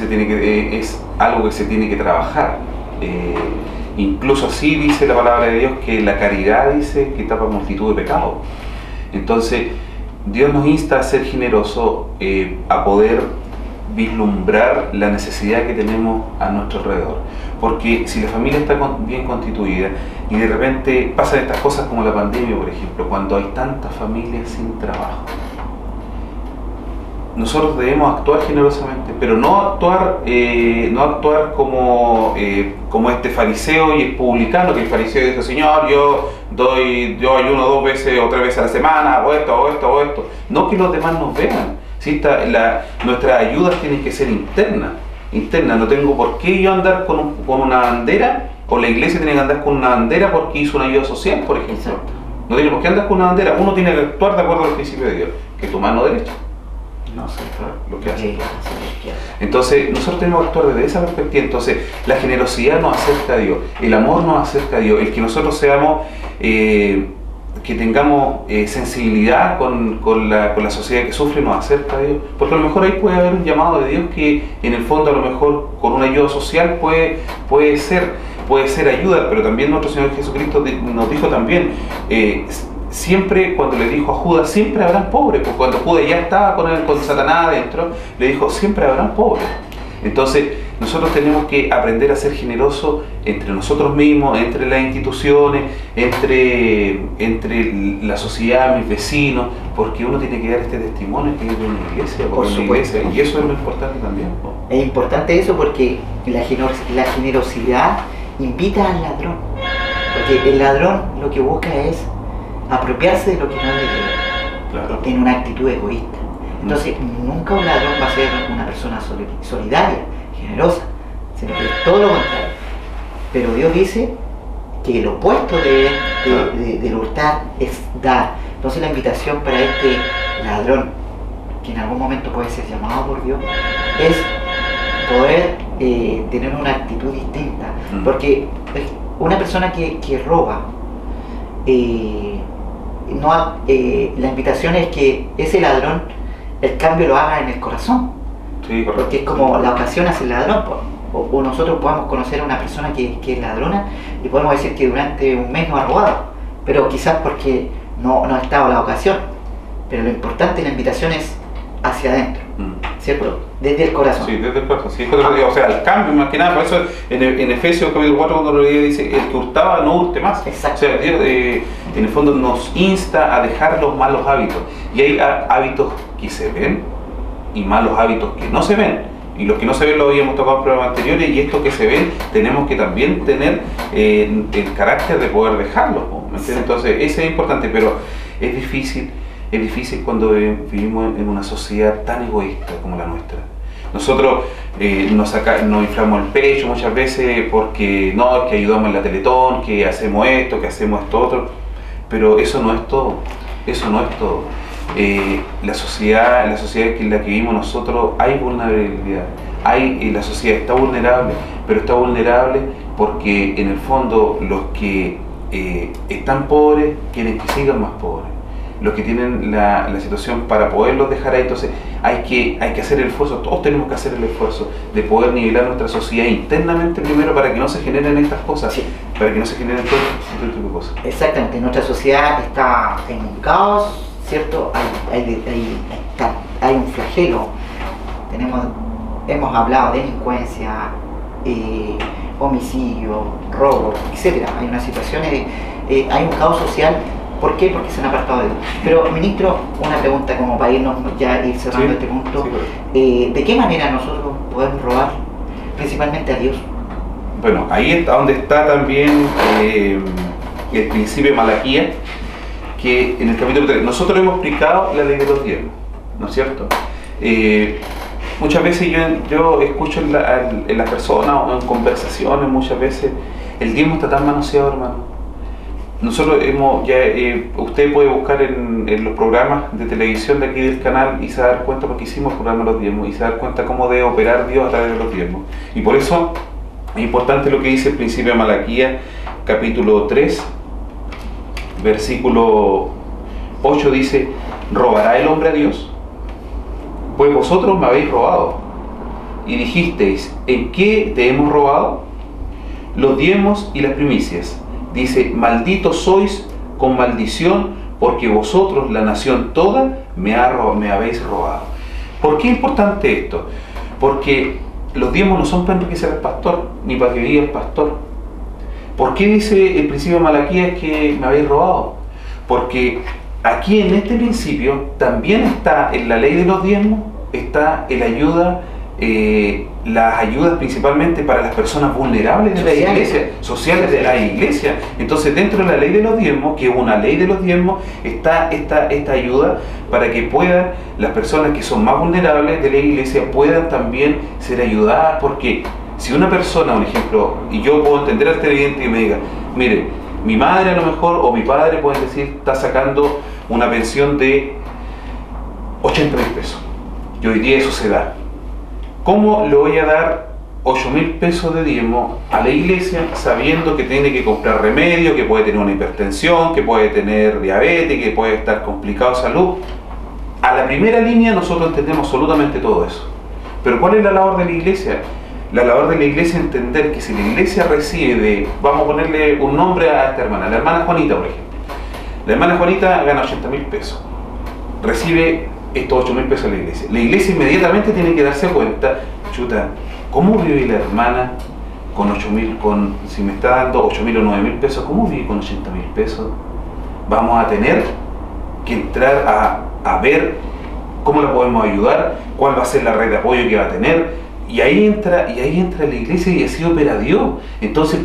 es algo que se tiene que trabajar. Incluso así dice la palabra de Dios que la caridad dice que tapa multitud de pecados. Entonces, Dios nos insta a ser generosos, a poder vislumbrar la necesidad que tenemos a nuestro alrededor. Porque si la familia está bien constituida y de repente pasan estas cosas como la pandemia, por ejemplo, cuando hay tantas familias sin trabajo, nosotros debemos actuar generosamente, pero no actuar como este fariseo y el publicano, que el fariseo dice, Señor, yo ayuno 2 veces o 3 veces a la semana, o esto. No que los demás nos vean. ¿Sí? Nuestras ayudas tienen que ser internas. No tengo por qué yo andar con una bandera, o la iglesia tiene que andar con una bandera porque hizo una ayuda social, por ejemplo. Exacto. No tiene por qué andar con una bandera. Uno tiene que actuar de acuerdo al principio de Dios, que tu mano derecha No sé, lo que hace. Entonces, nosotros tenemos que actuar desde esa perspectiva. Entonces, la generosidad nos acerca a Dios, el amor nos acerca a Dios, el que nosotros seamos, que tengamos sensibilidad con la sociedad que sufre nos acerca a Dios. Porque a lo mejor ahí puede haber un llamado de Dios que en el fondo a lo mejor con una ayuda social puede ser ayuda, pero también nuestro Señor Jesucristo nos dijo también, siempre cuando le dijo a Judas, siempre habrán pobres, pues cuando Judas ya estaba con Satanás adentro, le dijo, siempre habrán pobres. Entonces, nosotros tenemos que aprender a ser generosos entre nosotros mismos, entre las instituciones, entre la sociedad, mis vecinos, porque uno tiene que dar este testimonio que es de una iglesia, y eso es lo importante también, ¿no? Es importante eso porque la generosidad invita al ladrón, porque el ladrón lo que busca es apropiarse de lo que no debe, claro, en una actitud egoísta. Entonces, nunca un ladrón va a ser una persona solidaria, generosa, sino que es todo lo contrario. Pero Dios dice que el opuesto del hurtar es dar. Entonces, la invitación para este ladrón, que en algún momento puede ser llamado por Dios, es poder tener una actitud distinta. Porque una persona que roba, la invitación es que ese ladrón, el cambio lo haga en el corazón. Sí, porque es como la ocasión hace el ladrón. O nosotros podemos conocer a una persona que es ladrona y podemos decir que durante un mes no ha robado, pero quizás porque no ha estado la ocasión. pero lo importante, la invitación es hacia adentro, ¿cierto? Desde el corazón. Sí, desde el corazón. Sí, o sea, el cambio más que nada, por eso en Efesios capítulo 4 cuando lo leía dice, el que hurtaba no hurte más. Exacto. O sea, Dios, en el fondo nos insta a dejar los malos hábitos. Y hay hábitos que se ven y malos hábitos que no se ven. Y los que no se ven lo habíamos tocado en programas anteriores, y estos que se ven tenemos que también tener el carácter de poder dejarlos, ¿me entiendes? Entonces, eso es importante, pero es difícil cuando vivimos en una sociedad tan egoísta como la nuestra. Nosotros nos inflamos el pecho muchas veces porque no, que ayudamos en la Teletón, que hacemos esto otro, pero eso no es todo, la sociedad en la que vivimos nosotros hay vulnerabilidad, la sociedad está vulnerable, pero está vulnerable porque en el fondo los que están pobres quieren que sigan más pobres. Los que tienen la situación para poderlos dejar ahí, entonces hay que hacer el esfuerzo, todos tenemos que hacer el esfuerzo de poder nivelar nuestra sociedad internamente primero para que no se generen estas cosas, Sí. para que no se generen todo este tipo de cosas. Exactamente, nuestra sociedad está en un caos, ¿cierto? Hay un flagelo. Hemos hablado de delincuencia, homicidio, robo, etc. Hay una situación, hay un caos social. ¿Por qué? Porque se han apartado de Dios. Pero, ministro, una pregunta como para ir cerrando este punto. ¿De qué manera nosotros podemos robar principalmente a Dios? Bueno, ahí es donde está también el principio de Malaquías, que en el capítulo 3, nosotros hemos explicado la ley de los diezmos, ¿no es cierto? Muchas veces yo escucho en las personas o en conversaciones, muchas veces, el diezmo está tan manoseado, hermano. Nosotros usted puede buscar en los programas de televisión de aquí del canal y se dar cuenta, porque hicimos el programa de los diezmos, y se dar cuenta cómo debe operar Dios a través de los diezmos. Y por eso es importante lo que dice el principio de Malaquías, capítulo 3, versículo 8, dice: ¿robará el hombre a Dios? Pues vosotros me habéis robado. Y dijisteis: ¿en qué te hemos robado? Los diezmos y las primicias. Dice: malditos sois con maldición, porque vosotros, la nación toda, me habéis robado. ¿Por qué es importante esto? Porque los diezmos no son para enriquecer al pastor, ni para que viva el pastor. ¿Por qué dice el principio de Malaquías que me habéis robado? Porque aquí en este principio también está en la ley de los diezmos, está el ayuda, las ayudas principalmente para las personas vulnerables de la iglesia, sociales de la iglesia. Entonces, dentro de la ley de los diezmos, que es una ley de los diezmos, está esta ayuda para que puedan las personas que son más vulnerables de la iglesia puedan también ser ayudadas. Porque si una persona, por ejemplo, y yo puedo entender al televidente y me diga: mire, mi madre a lo mejor o mi padre, pueden decir, está sacando una pensión de 80.000 pesos y hoy día eso se da. ¿Cómo le voy a dar 8.000 pesos de diezmo a la iglesia sabiendo que tiene que comprar remedio, que puede tener una hipertensión, que puede tener diabetes, que puede estar complicado de salud? A la primera línea nosotros entendemos absolutamente todo eso. Pero ¿cuál es la labor de la iglesia? La labor de la iglesia es entender que si la iglesia recibe vamos a ponerle un nombre a esta hermana, la hermana Juanita, por ejemplo. La hermana Juanita gana 80.000 pesos. Recibe estos 8.000 pesos a la iglesia. La iglesia inmediatamente tiene que darse cuenta: chuta, ¿cómo vive la hermana con 8.000, si me está dando 8.000 o 9.000 pesos, ¿cómo vive con 80.000 pesos? Vamos a tener que entrar a ver cómo la podemos ayudar, cuál va a ser la red de apoyo que va a tener. Y ahí entra la iglesia y así opera Dios. Entonces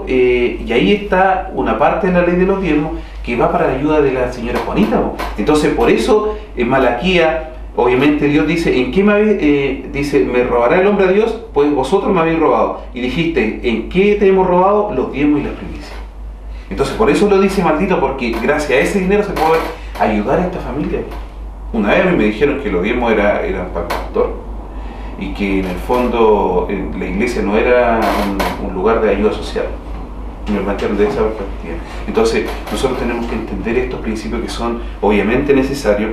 y ahí está una parte de la ley de los diezmos que va para la ayuda de la señora Juanita. Entonces por eso en Malaquías, obviamente Dios dice: ¿en qué dice, me robará el hombre a Dios? Pues vosotros me habéis robado. Y dijiste: ¿en qué te hemos robado? Los diezmos y las primicias. Entonces por eso lo dice maldito, porque gracias a ese dinero se puede ayudar a esta familia. Una vez a mí me dijeron que los diezmos eran para el pastor, y que en el fondo la iglesia no era un lugar de ayuda social. Me lo plantearon de esa perspectiva. Entonces nosotros tenemos que entender estos principios que son obviamente necesarios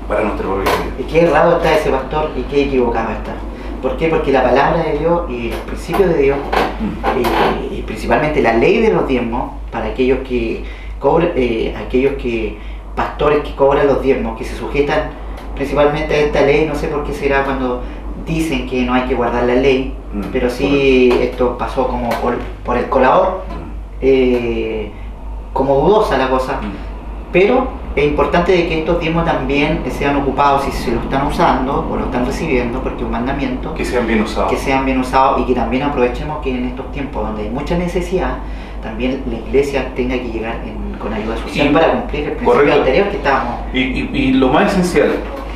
para nuestra propia vida. Y qué errado está ese pastor y qué equivocado está. ¿Por qué? Porque la palabra de Dios y los principios de Dios, y principalmente la ley de los diezmos, para aquellos que pastores que cobran los diezmos, que se sujetan principalmente a esta ley, no sé por qué será cuando dicen que no hay que guardar la ley, pero sí esto pasó como por el colador, como dudosa la cosa, pero es importante de que estos diezmos también sean ocupados, si se lo están usando o lo están recibiendo, porque es un mandamiento, que sean bien usados. Que sean bien usados y que también aprovechemos que en estos tiempos donde hay mucha necesidad, también la iglesia tenga que llegar con ayuda social para cumplir el principio anterior que estábamos. Y lo más esencial,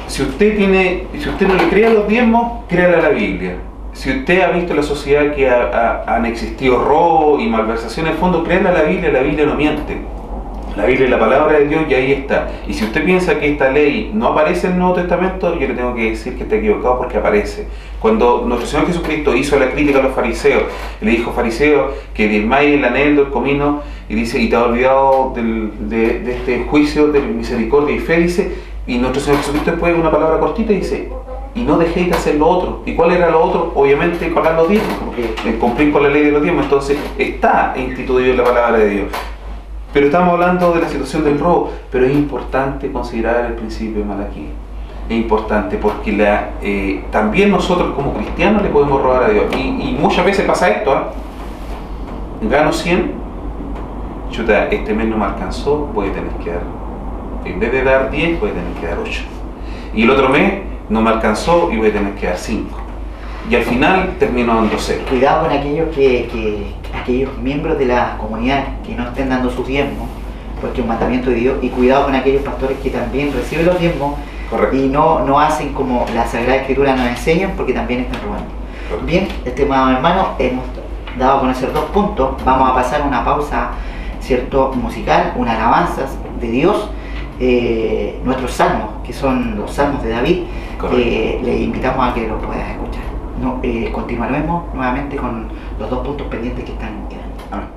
si usted no le cree a los diezmos, créale a la Biblia. Si usted ha visto en la sociedad que han existido robos y malversaciones en el fondo, créale a la Biblia no miente. La Biblia es la palabra de Dios y ahí está. Y si usted piensa que esta ley no aparece en el Nuevo Testamento, yo le tengo que decir que está equivocado porque aparece. Cuando nuestro Señor Jesucristo hizo la crítica a los fariseos, le dijo, fariseo, que diezmáis el anhelo, el comino, y dice, y te has olvidado de este juicio de misericordia y fe, dice, y nuestro Señor Jesucristo después una palabra cortita dice, y no dejéis de hacer lo otro. ¿Y cuál era lo otro? Obviamente pagar los diezmos, cumplir con la ley de los diezmos. Entonces está instituido en la palabra de Dios. Pero estamos hablando de la situación del robo, pero es importante considerar el principio de Malaquí. Es importante porque también nosotros como cristianos le podemos robar a Dios. Y muchas veces pasa esto, gano 100, chuta, este mes no me alcanzó, voy a tener que dar, en vez de dar 10, voy a tener que dar 8. Y el otro mes no me alcanzó y voy a tener que dar 5. Y al final termino dando 0. Cuidado con aquellos aquellos miembros de la comunidad que no estén dando sus diezmos, porque es un mandamiento de Dios, y cuidado con aquellos pastores que también reciben los diezmos. Correcto. Y no hacen como la Sagrada Escritura nos enseña, porque también están robando. Correcto. Bien, estimados hermanos, hemos dado a conocer 2 puntos. Vamos a pasar una pausa, ¿cierto?, musical, unas alabanzas de Dios, nuestros salmos, que son los salmos de David. Les invitamos a que los puedas escuchar. Continuaremos nuevamente con los 2 puntos pendientes que están quedando. Amén.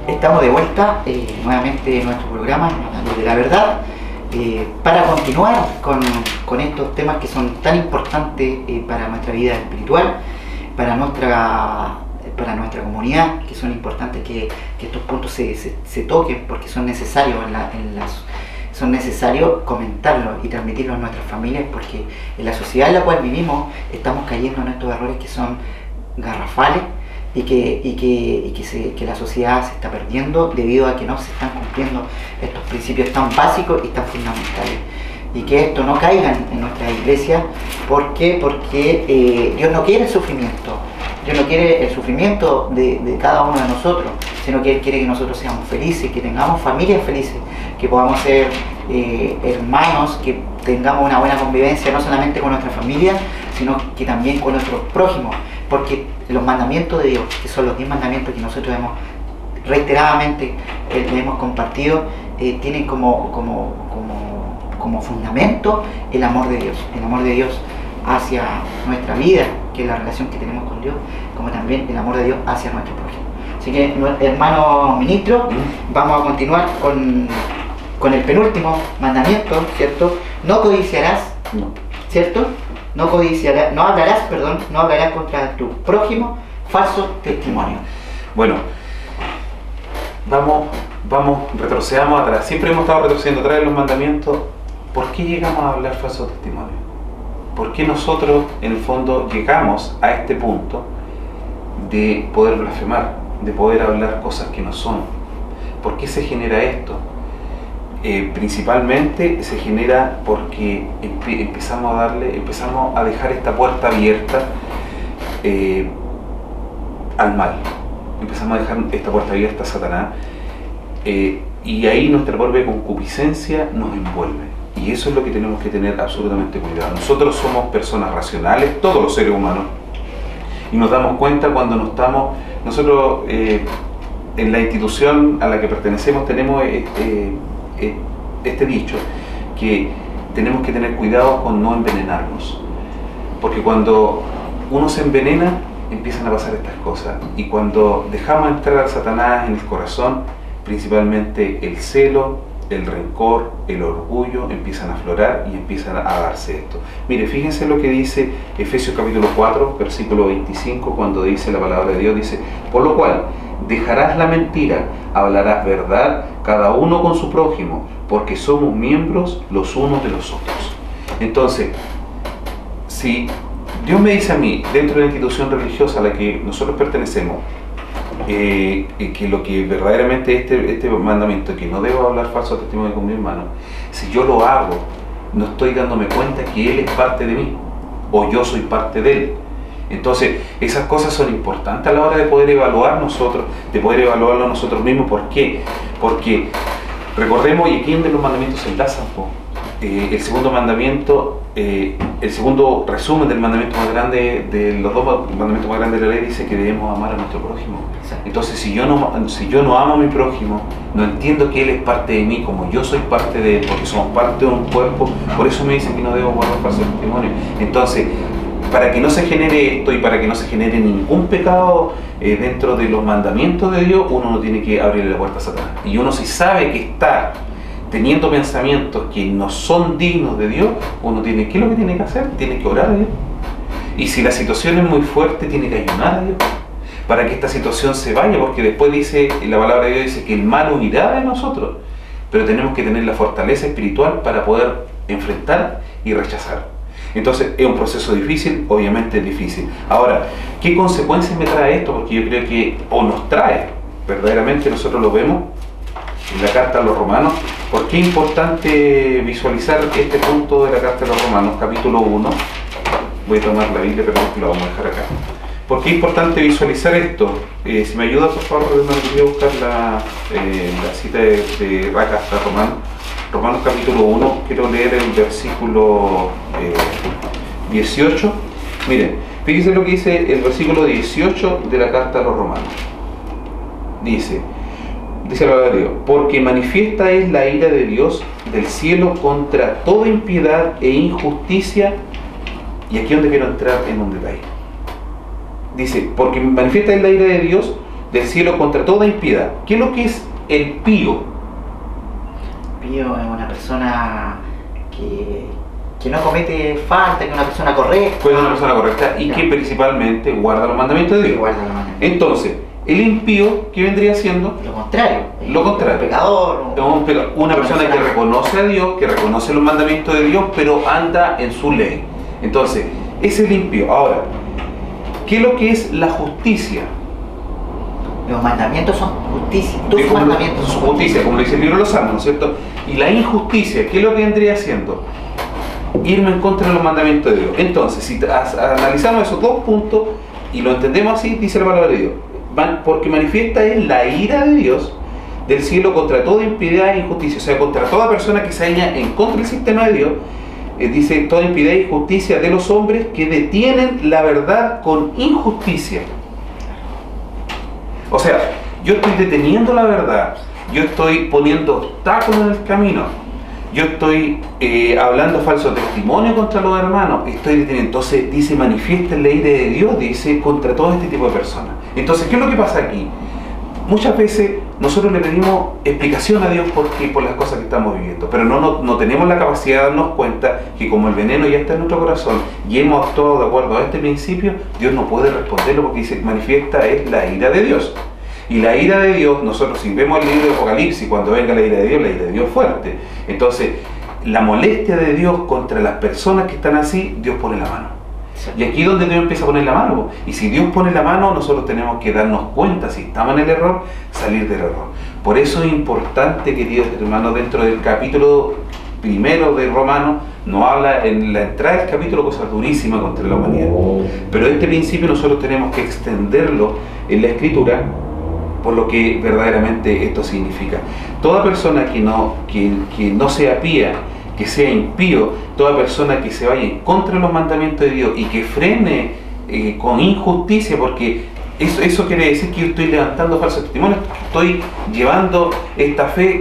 Estamos de vuelta nuevamente en nuestro programa Hablando de la Verdad, para continuar con estos temas que son tan importantes para nuestra vida espiritual, para nuestra comunidad, que son importantes que estos puntos se toquen, porque son necesarios son necesarios comentarlos y transmitirlos a nuestras familias, porque en la sociedad en la cual vivimos estamos cayendo en estos errores que son garrafales y que la sociedad se está perdiendo debido a que no se están cumpliendo estos principios tan básicos y tan fundamentales. Y que esto no caiga en nuestra iglesia. ¿Por qué? Porque Dios no quiere el sufrimiento. Dios no quiere el sufrimiento de cada uno de nosotros, sino que Él quiere que nosotros seamos felices, que tengamos familias felices, que podamos ser hermanos, que tengamos una buena convivencia no solamente con nuestra familia, sino que también con nuestros prójimos, porque los mandamientos de Dios, que son los 10 mandamientos que nosotros hemos reiteradamente hemos compartido, tienen como fundamento el amor de Dios hacia nuestra vida, que es la relación que tenemos con Dios, como también el amor de Dios hacia nuestro prójimo. Así que, hermano ministro, vamos a continuar con el penúltimo mandamiento, ¿cierto? No codiciarás, ¿cierto? No hablarás contra tu prójimo falso testimonio. Bueno, retrocedamos atrás. Siempre hemos estado retrocediendo atrás en los mandamientos. ¿Por qué llegamos a hablar falso testimonio? ¿Por qué nosotros, en el fondo, llegamos a este punto de poder blasfemar, de poder hablar cosas que no son? ¿Por qué se genera esto? Principalmente se genera porque empezamos a dejar esta puerta abierta al mal. Empezamos a dejar esta puerta abierta a Satanás, y ahí nuestra propia concupiscencia nos envuelve. Y eso es lo que tenemos que tener absolutamente cuidado. Nosotros somos personas racionales, todos los seres humanos, y nos damos cuenta cuando nosotros en la institución a la que pertenecemos tenemos este dicho, que tenemos que tener cuidado con no envenenarnos, porque cuando uno se envenena empiezan a pasar estas cosas, y cuando dejamos entrar a Satanás en el corazón, principalmente el celo, el rencor, el orgullo empiezan a aflorar y empiezan a darse esto. Mire, fíjense lo que dice Efesios capítulo 4, versículo 25, cuando dice la palabra de Dios, dice: por lo cual dejarás la mentira, hablarás verdad, cada uno con su prójimo, porque somos miembros los unos de los otros. Entonces, si Dios me dice a mí, dentro de la institución religiosa a la que nosotros pertenecemos, que lo que verdaderamente este mandamiento, que no debo hablar falso testimonio con mi hermano, si yo lo hago, no estoy dándome cuenta que él es parte de mí, o yo soy parte de él. Entonces, esas cosas son importantes a la hora de poder evaluar nosotros, de poder evaluarlo nosotros mismos. ¿Por qué? Porque recordemos, y aquí en de los mandamientos se enlazan, el segundo mandamiento, el segundo resumen del mandamiento más grande, de los dos mandamientos más grandes de la ley, dice que debemos amar a nuestro prójimo. Entonces, si yo no amo a mi prójimo, no entiendo que él es parte de mí como yo soy parte de él, porque somos parte de un cuerpo. Por eso me dicen que no debo guardar falso testimonio. Entonces, para que no se genere esto y para que no se genere ningún pecado dentro de los mandamientos de Dios, uno no tiene que abrirle la puerta a Satanás. Y uno, si sabe que está teniendo pensamientos que no son dignos de Dios, ¿qué es lo que tiene que hacer? Tiene que orar a Dios. Y si la situación es muy fuerte, tiene que ayunar a Dios para que esta situación se vaya, porque después dice, la palabra de Dios dice que el mal huirá de nosotros, pero tenemos que tener la fortaleza espiritual para poder enfrentar y rechazar. Entonces es un proceso difícil, obviamente es difícil. Ahora, ¿qué consecuencias me trae esto? Porque yo creo que, o nos trae, verdaderamente nosotros lo vemos en la carta a los Romanos. ¿Por qué es importante visualizar este punto de la carta a los Romanos, capítulo 1? Voy a tomar la Biblia, pero la vamos a dejar acá. ¿Por qué es importante visualizar esto? Si me ayuda, por favor, voy a buscar la cita de la carta a Romanos. Romanos capítulo 1, quiero leer el versículo 18. Miren, fíjense lo que dice el versículo 18 de la carta a los Romanos. Dice la palabra de Dios: porque manifiesta es la ira de Dios del cielo contra toda impiedad e injusticia. Y aquí es donde quiero entrar en un detalle. Dice, porque manifiesta es la ira de Dios del cielo contra toda impiedad. ¿Qué es lo que es el pío? Pío es una persona que no comete falta, que es una persona correcta. Pues una persona correcta y que principalmente guarda los mandamientos de Dios. Entonces, el impío, ¿qué vendría siendo? Lo contrario. Lo contrario. Un pecador. Una persona que reconoce a Dios, que reconoce los mandamientos de Dios, pero anda en su ley. Entonces, ese es el impío. Ahora, ¿qué es lo que es la justicia? Los mandamientos son justicia. Tus mandamientos son justicia, como lo dice el libro de los Salmos, ¿no es cierto? Y la injusticia, ¿qué es lo que vendría haciendo? Irme en contra de los mandamientos de Dios. Entonces, si analizamos esos dos puntos y lo entendemos así, dice la palabra de Dios: porque manifiesta es la ira de Dios del cielo contra toda impiedad e injusticia, o sea, contra toda persona que se halla en contra del sistema de Dios. Dice, toda impiedad e injusticia de los hombres que detienen la verdad con injusticia. O sea, yo estoy deteniendo la verdad, yo estoy poniendo obstáculos en el camino, yo estoy hablando falso testimonio contra los hermanos, estoy deteniendo. Entonces dice, manifiesta la ira de Dios, dice, contra todo este tipo de personas. Entonces, ¿qué es lo que pasa aquí? Muchas veces nosotros le pedimos explicación a Dios por las cosas que estamos viviendo, pero no tenemos la capacidad de darnos cuenta que como el veneno ya está en nuestro corazón y hemos actuado de acuerdo a este principio, Dios no puede responderlo porque dice, manifiesta es la ira de Dios. Y la ira de Dios, nosotros si vemos el libro de Apocalipsis, cuando venga la ira de Dios es fuerte. Entonces, la molestia de Dios contra las personas que están así, Dios pone la mano. Y aquí es donde Dios empieza a poner la mano. Y si Dios pone la mano, nosotros tenemos que darnos cuenta, si estamos en el error, salir del error. Por eso es importante, queridos hermanos, dentro del capítulo primero de Romanos, nos habla en la entrada del capítulo cosas durísimas contra la humanidad. Pero este principio nosotros tenemos que extenderlo en la Escritura, por lo que verdaderamente esto significa. Toda persona que no sea pía, que sea impío, toda persona que se vaya en contra de los mandamientos de Dios y que frene con injusticia, porque eso quiere decir que yo estoy levantando falsos testimonios, estoy llevando esta fe,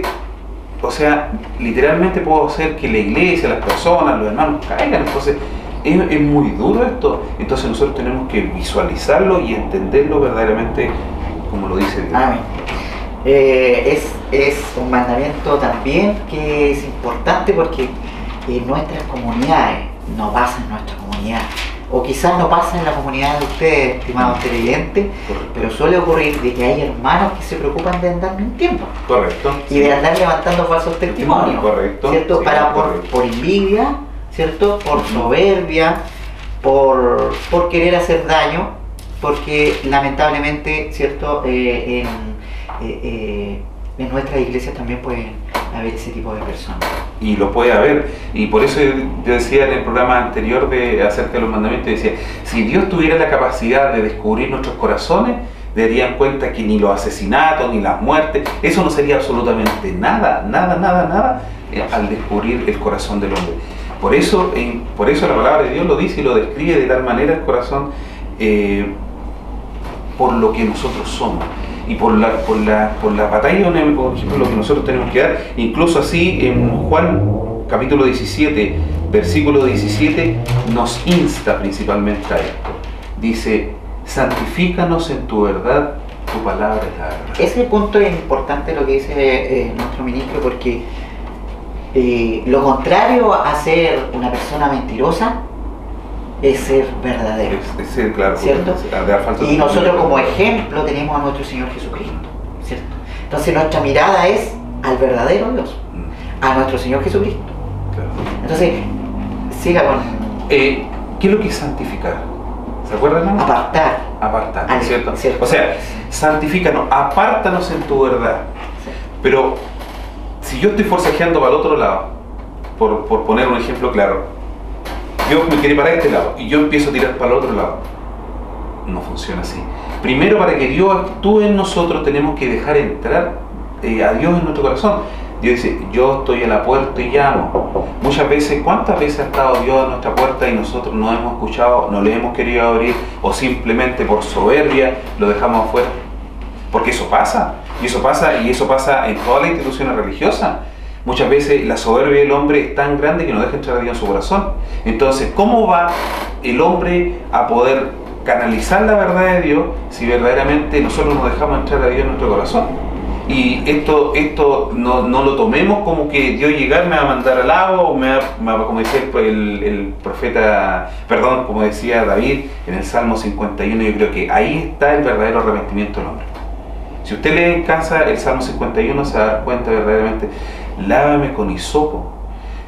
o sea, literalmente puedo hacer que la iglesia, las personas, los hermanos caigan. Entonces es muy duro esto. Entonces nosotros tenemos que visualizarlo y entenderlo verdaderamente como lo dice Dios. Amén. Es un mandamiento también que es importante porque en nuestras comunidades, no pasa en nuestra comunidad, o quizás no pasa en la comunidad de ustedes, estimados televidentes, pero suele ocurrir de que hay hermanos que se preocupan de andar mintiendo. Correcto. Y de andar levantando falsos testimonios. Correcto. ¿Cierto? Sí, por envidia, ¿cierto? Por soberbia, por querer hacer daño, porque lamentablemente, ¿cierto? En nuestras iglesias también pueden haber ese tipo de personas. Y lo puede haber, y por eso yo decía en el programa anterior acerca de los mandamientos, decía, si Dios tuviera la capacidad de descubrir nuestros corazones, darían cuenta que ni los asesinatos, ni las muertes, eso no sería absolutamente nada al descubrir el corazón del hombre. Por eso la palabra de Dios lo dice y lo describe de tal manera el corazón, por lo que nosotros somos. Y por la batalla, por ejemplo, lo que nosotros tenemos que dar. Incluso así en Juan capítulo 17, versículo 17, nos insta principalmente a esto. Dice, santifícanos en tu verdad, tu palabra es la verdad. Ese punto es importante lo que dice nuestro ministro, porque lo contrario a ser una persona mentirosa es ser verdadero. Es ser, claro, ¿cierto? Y nosotros como ejemplo tenemos a nuestro Señor Jesucristo, ¿cierto? Entonces nuestra mirada es al verdadero Dios, a nuestro Señor Jesucristo. Claro. Entonces, siga con... ¿Qué es lo que es santificar? ¿Se acuerdan? Apartar, ¿cierto? O sea, santifícanos, apártanos en tu verdad. Sí. Pero si yo estoy forcejeando para el otro lado, por poner un ejemplo claro, Dios me quiere para este lado y yo empiezo a tirar para el otro lado, no funciona así. Primero, para que Dios actúe en nosotros, tenemos que dejar entrar a Dios en nuestro corazón. Dios dice, yo estoy a la puerta y llamo. Muchas veces, ¿cuántas veces ha estado Dios a nuestra puerta y nosotros no hemos escuchado, no le hemos querido abrir, o simplemente por soberbia lo dejamos afuera? Porque eso pasa, y eso pasa en todas las instituciones religiosas. Muchas veces la soberbia del hombre es tan grande que no deja entrar a Dios en su corazón. Entonces, ¿cómo va el hombre a poder canalizar la verdad de Dios si verdaderamente nosotros nos dejamos entrar a Dios en nuestro corazón? Y esto no lo tomemos como que Dios llegar me va a mandar al agua, o como decía el profeta, perdón, como decía David en el Salmo 51, yo creo que ahí está el verdadero arrepentimiento del hombre. Si usted lee en casa el Salmo 51, se va a dar cuenta verdaderamente, lávame con hisopo,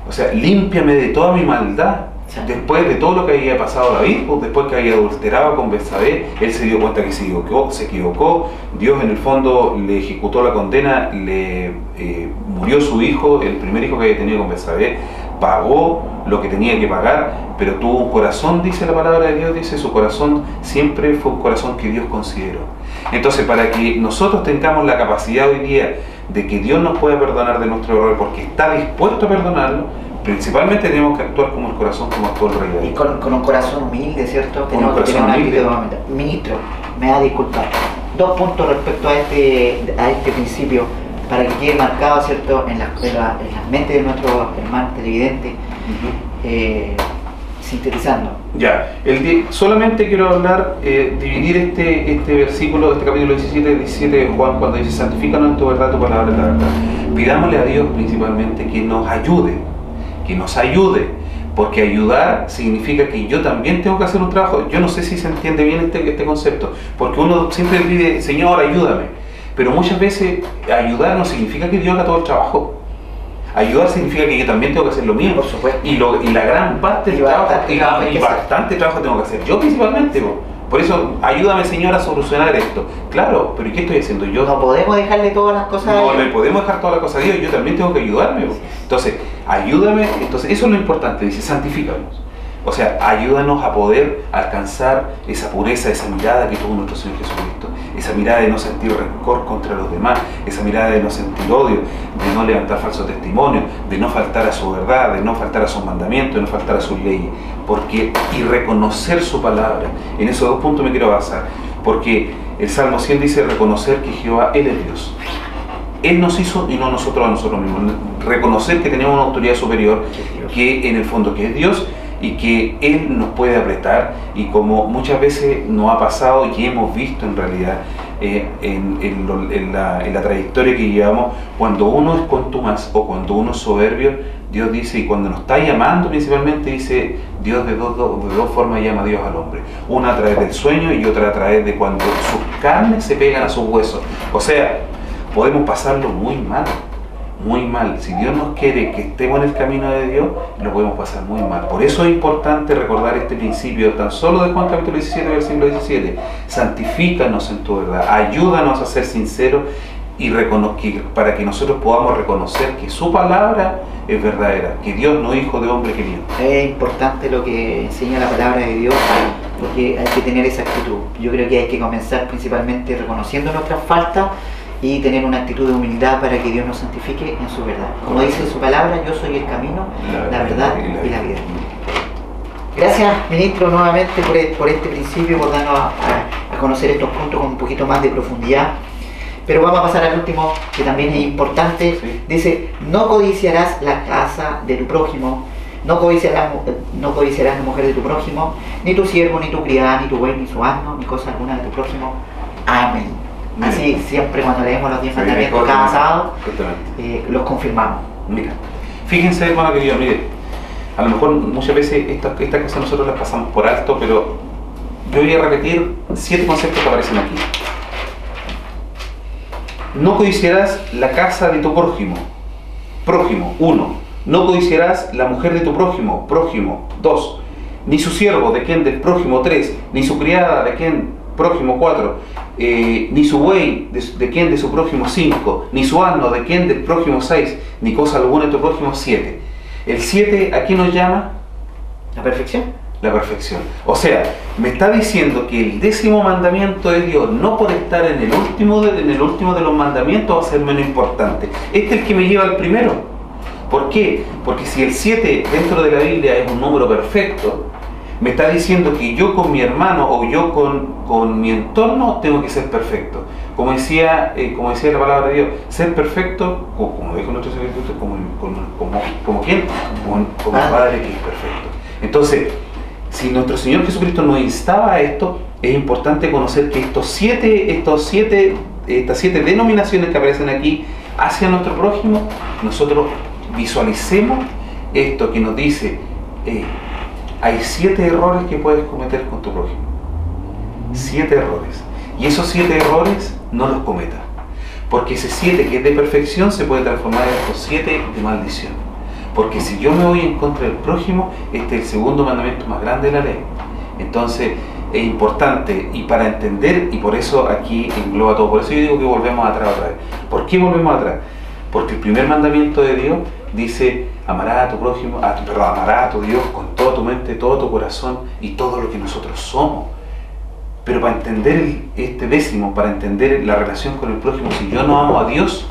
o sea, límpiame de toda mi maldad. Después de todo lo que había pasado David, después que había adulterado con Betsabé, él se dio cuenta que se equivocó, Dios en el fondo le ejecutó la condena, murió su hijo, el primer hijo que había tenido con Betsabé, pagó lo que tenía que pagar, pero tuvo un corazón, dice la palabra de Dios, dice, su corazón siempre fue un corazón que Dios consideró. Entonces, para que nosotros tengamos la capacidad hoy día de que Dios nos pueda perdonar de nuestro error, porque está dispuesto a perdonarlo, principalmente tenemos que actuar como el corazón, como actuó el Rey David. Y con un corazón humilde, ¿cierto? Con Tenemos un que tener corazón una actitud humilde. humilde. Ministro, me va a disculpar. 2 puntos respecto a este principio, para que quede marcado, ¿cierto?, en las mentes de nuestros hermanos televidentes, sintetizando. Ya, solamente quiero hablar, dividir este versículo, este capítulo 17 de Juan, cuando dice: santifícanos en tu verdad, tu palabra es la verdad. Pidámosle a Dios principalmente que nos ayude, porque ayudar significa que yo también tengo que hacer un trabajo. Yo no sé si se entiende bien este concepto, porque uno siempre pide: Señor, ayúdame, pero muchas veces ayudar no significa que Dios haga todo el trabajo. Ayudar significa que yo también tengo que hacer lo mío. Por supuesto. Y la gran parte del trabajo, bastante trabajo tengo que hacer yo principalmente. Por eso, ayúdame, Señor, a solucionar esto. Claro, pero ¿y qué estoy haciendo yo? No podemos dejarle todas las cosas a No Dios. le podemos dejar todas las cosas a Dios, yo también tengo que ayudarme. Entonces, ayúdame, entonces eso es lo importante, dice: santifícanos. O sea, ayúdanos a poder alcanzar esa pureza, esa mirada que tuvo nuestro Señor Jesucristo, esa mirada de no sentir rencor contra los demás, esa mirada de no sentir odio, de no levantar falso testimonio, de no faltar a su verdad, de no faltar a sus mandamientos, de no faltar a sus leyes, y reconocer su palabra. En esos 2 puntos me quiero basar, porque el Salmo 100 dice: reconocer que Jehová, Él es Dios. Él nos hizo y no nosotros a nosotros mismos. Reconocer que tenemos una autoridad superior, que en el fondo que es Dios, y que Él nos puede apretar, y como muchas veces nos ha pasado y hemos visto en realidad en la trayectoria que llevamos, cuando uno es contumaz o cuando uno es soberbio, Dios dice, y cuando nos está llamando principalmente, dice Dios de dos formas llama a Dios al hombre: una a través del sueño y otra a través de cuando sus carnes se pegan a sus huesos. O sea, podemos pasarlo muy mal. Muy mal. Si Dios nos quiere que estemos en el camino de Dios, lo podemos pasar muy mal. Por eso es importante recordar este principio tan solo de Juan capítulo 17, versículo 17. Santifícanos en tu verdad, ayúdanos a ser sinceros y para que nosotros podamos reconocer que su palabra es verdadera, que Dios no es hijo de hombre que miente. Es importante lo que enseña la palabra de Dios, porque hay que tener esa actitud. Yo creo que hay que comenzar principalmente reconociendo nuestras faltas y tener una actitud de humildad para que Dios nos santifique en su verdad. Como dice su palabra: yo soy el camino, la verdad y la vida. Gracias, ministro, nuevamente por este principio, por darnos a conocer estos puntos con un poquito más de profundidad. Pero vamos a pasar al último, que también es importante. Sí. Dice: no codiciarás la casa de tu prójimo, no codiciarás la mujer de tu prójimo, ni tu siervo, ni tu criada, ni tu buey, ni su asno, ni cosa alguna de tu prójimo. Amén. Así siempre cuando leemos los 10 mandamientos cada sábado, los confirmamos. Mira, fíjense, hermano querido, mire, a lo mejor muchas veces estas cosas nosotros las pasamos por alto, pero yo voy a repetir 7 conceptos que aparecen aquí. No codiciarás la casa de tu prójimo. Prójimo, 1. No codiciarás la mujer de tu prójimo. Prójimo, 2. Ni su siervo, de quien del prójimo, 3. Ni su criada, de quien prójimo, 4. Ni su buey, de quien de su prójimo, 5. Ni su asno, de quien del prójimo, 6. Ni cosa alguna de tu prójimo, 7. El 7, ¿a qué nos llama? ¿La perfección? La perfección. O sea, me está diciendo que el 10º mandamiento de Dios, no por estar en el último de los mandamientos, va a ser menos importante. Este es el que me lleva al primero. ¿Por qué? Porque si el 7 dentro de la Biblia es un número perfecto, me está diciendo que yo con mi hermano o yo con mi entorno tengo que ser perfecto. Como decía la palabra de Dios, ser perfecto, como dijo nuestro Señor Jesucristo, como ¿quién? Como el Padre que es perfecto. Entonces, si nuestro Señor Jesucristo nos instaba a esto, es importante conocer que estas 7 denominaciones que aparecen aquí hacia nuestro prójimo, nosotros visualicemos esto que nos dice: hay 7 errores que puedes cometer con tu prójimo. 7 errores. Y esos 7 errores no los cometas. Porque ese 7 que es de perfección se puede transformar en estos 7 de maldición. Porque si yo me voy en contra del prójimo, este es el 2º mandamiento más grande de la ley. Entonces es importante, y para entender, y por eso aquí engloba todo. Por eso yo digo que volvemos atrás otra vez. ¿Por qué volvemos atrás? Porque el primer mandamiento de Dios dice: amarás a tu prójimo, amarás a tu Dios con toda tu mente, todo tu corazón y todo lo que nosotros somos. Pero para entender este décimo, para entender la relación con el prójimo, si yo no amo a Dios,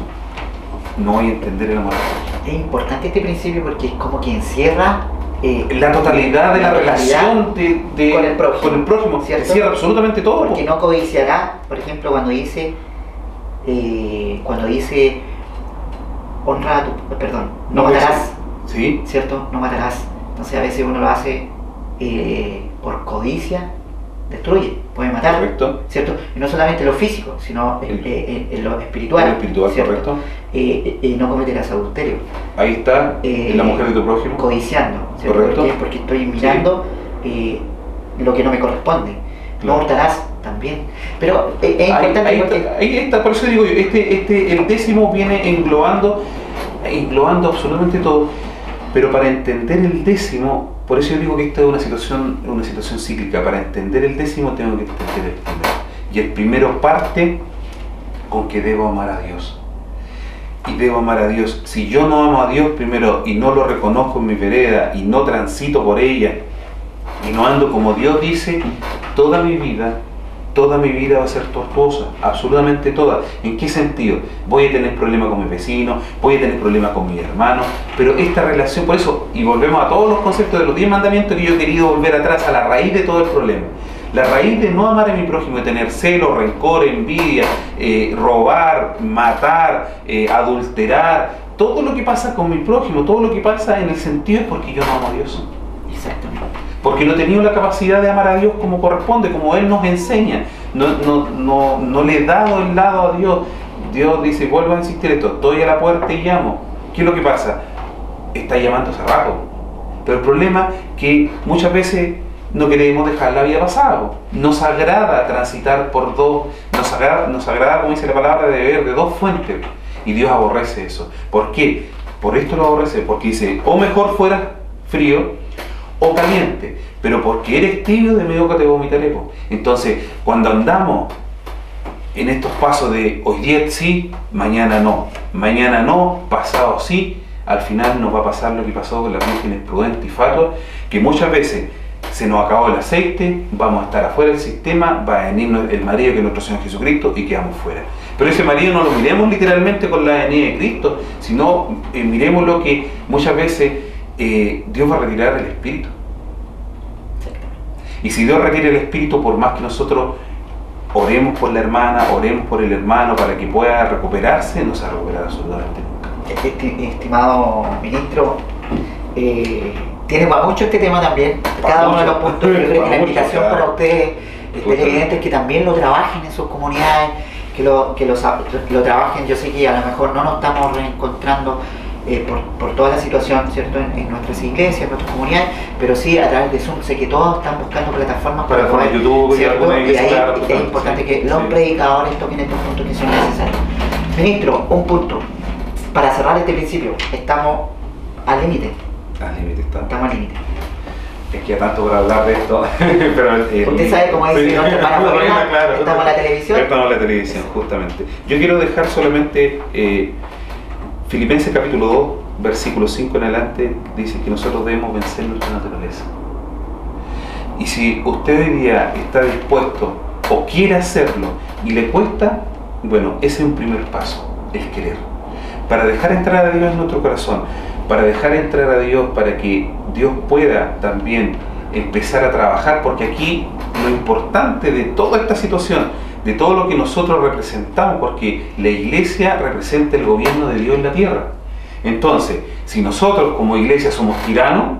no voy a entender el amor al prójimo. Es importante este principio porque es como que encierra la totalidad de la relación con el prójimo, ¿cierto? Encierra absolutamente todo. Porque no codiciará, por ejemplo, cuando dice honra a tu, perdón, no matarás, ¿sí? ¿cierto? No matarás. Entonces a veces uno lo hace por codicia, destruye, puede matar, Correcto. ¿cierto? Y no solamente lo físico, sino en lo espiritual. Lo espiritual, ¿cierto? correcto. No cometerás adulterio. Ahí está la mujer de tu prójimo. Codiciando, ¿cierto? Correcto. ¿Por qué? Porque estoy mirando lo que no me corresponde. Claro. No hurtarás también. Pero es importante ahí está, por eso digo yo, el décimo viene englobando absolutamente todo. Pero para entender el décimo, por eso yo digo que esta es una situación cíclica. Para entender el décimo tengo que entender el primero. Y el primero parte con que debo amar a Dios. Y debo amar a Dios. Si yo no amo a Dios primero y no lo reconozco en mi vereda y no transito por ella y no ando como Dios dice, toda mi vida va a ser tortuosa, absolutamente toda. ¿En qué sentido? Voy a tener problemas con mis vecinos, voy a tener problemas con mis hermanos, pero esta relación, por eso, y volvemos a todos los conceptos de los 10 mandamientos que yo he querido volver atrás, a la raíz de todo el problema. La raíz de no amar a mi prójimo, de tener celo, rencor, envidia, robar, matar, adulterar, todo lo que pasa con mi prójimo, todo lo que pasa en el sentido es porque yo no amo a Dios. Exactamente. Porque no he tenido la capacidad de amar a Dios como corresponde, como Él nos enseña. No le he dado el lado a Dios. Dios dice, vuelvo a insistir esto, estoy a la puerta y llamo. ¿Qué es lo que pasa? Está llamando hace rato. Pero el problema es que muchas veces no queremos dejar la vida pasada. Nos agrada transitar por dos, nos agrada, como dice la palabra, de beber de dos fuentes. Y Dios aborrece eso. ¿Por qué? Por esto lo aborrece, porque dice, o mejor fuera frío o caliente, pero porque eres tibio, de medio que te vomitaré. Entonces, cuando andamos en estos pasos de hoy día sí, mañana no, pasado sí, al final nos va a pasar lo que pasó con las vírgenes prudentes y fatuas, que muchas veces se nos acabó el aceite, vamos a estar afuera del sistema, va a venir el marido que es nuestro Señor Jesucristo y quedamos fuera. Pero ese marido no lo miremos literalmente con la venida de Cristo, sino miremos lo que muchas veces Dios va a retirar el Espíritu. Y si Dios retira el Espíritu, por más que nosotros oremos por la hermana, oremos por el hermano para que pueda recuperarse, no se va a recuperar absolutamente nunca. Estimado ministro, tiene para mucho este tema también. Cada uno de los puntos, yo creo que la invitación para ustedes, televidentes, que también lo trabajen en sus comunidades, que lo trabajen. Yo sé que a lo mejor no nos estamos reencontrando por toda la situación, ¿cierto? En nuestras iglesias, en nuestras comunidades, pero sí a través de Zoom. Sé que todos están buscando plataformas para poder, YouTube, ¿cierto? Y ahí claro, es importante que los predicadores toquen estos puntos que son necesarios. Ministro, un punto para cerrar este principio. Estamos al límite. Al límite Estamos al límite. Es que ya tanto por hablar de esto, pero usted sabe cómo dice nuestro programa, claro, estamos en la televisión. Estamos en la televisión, justamente. Yo quiero dejar solamente Filipenses capítulo 2, versículo 5 en adelante, dice que nosotros debemos vencer nuestra naturaleza. Y si usted hoy día está dispuesto o quiere hacerlo y le cuesta, bueno, ese es un primer paso, el querer. Para dejar entrar a Dios en nuestro corazón, para dejar entrar a Dios, para que Dios pueda también empezar a trabajar, porque aquí lo importante de toda esta situación, de todo lo que nosotros representamos, porque la iglesia representa el gobierno de Dios en la tierra. Entonces, si nosotros como iglesia somos tiranos,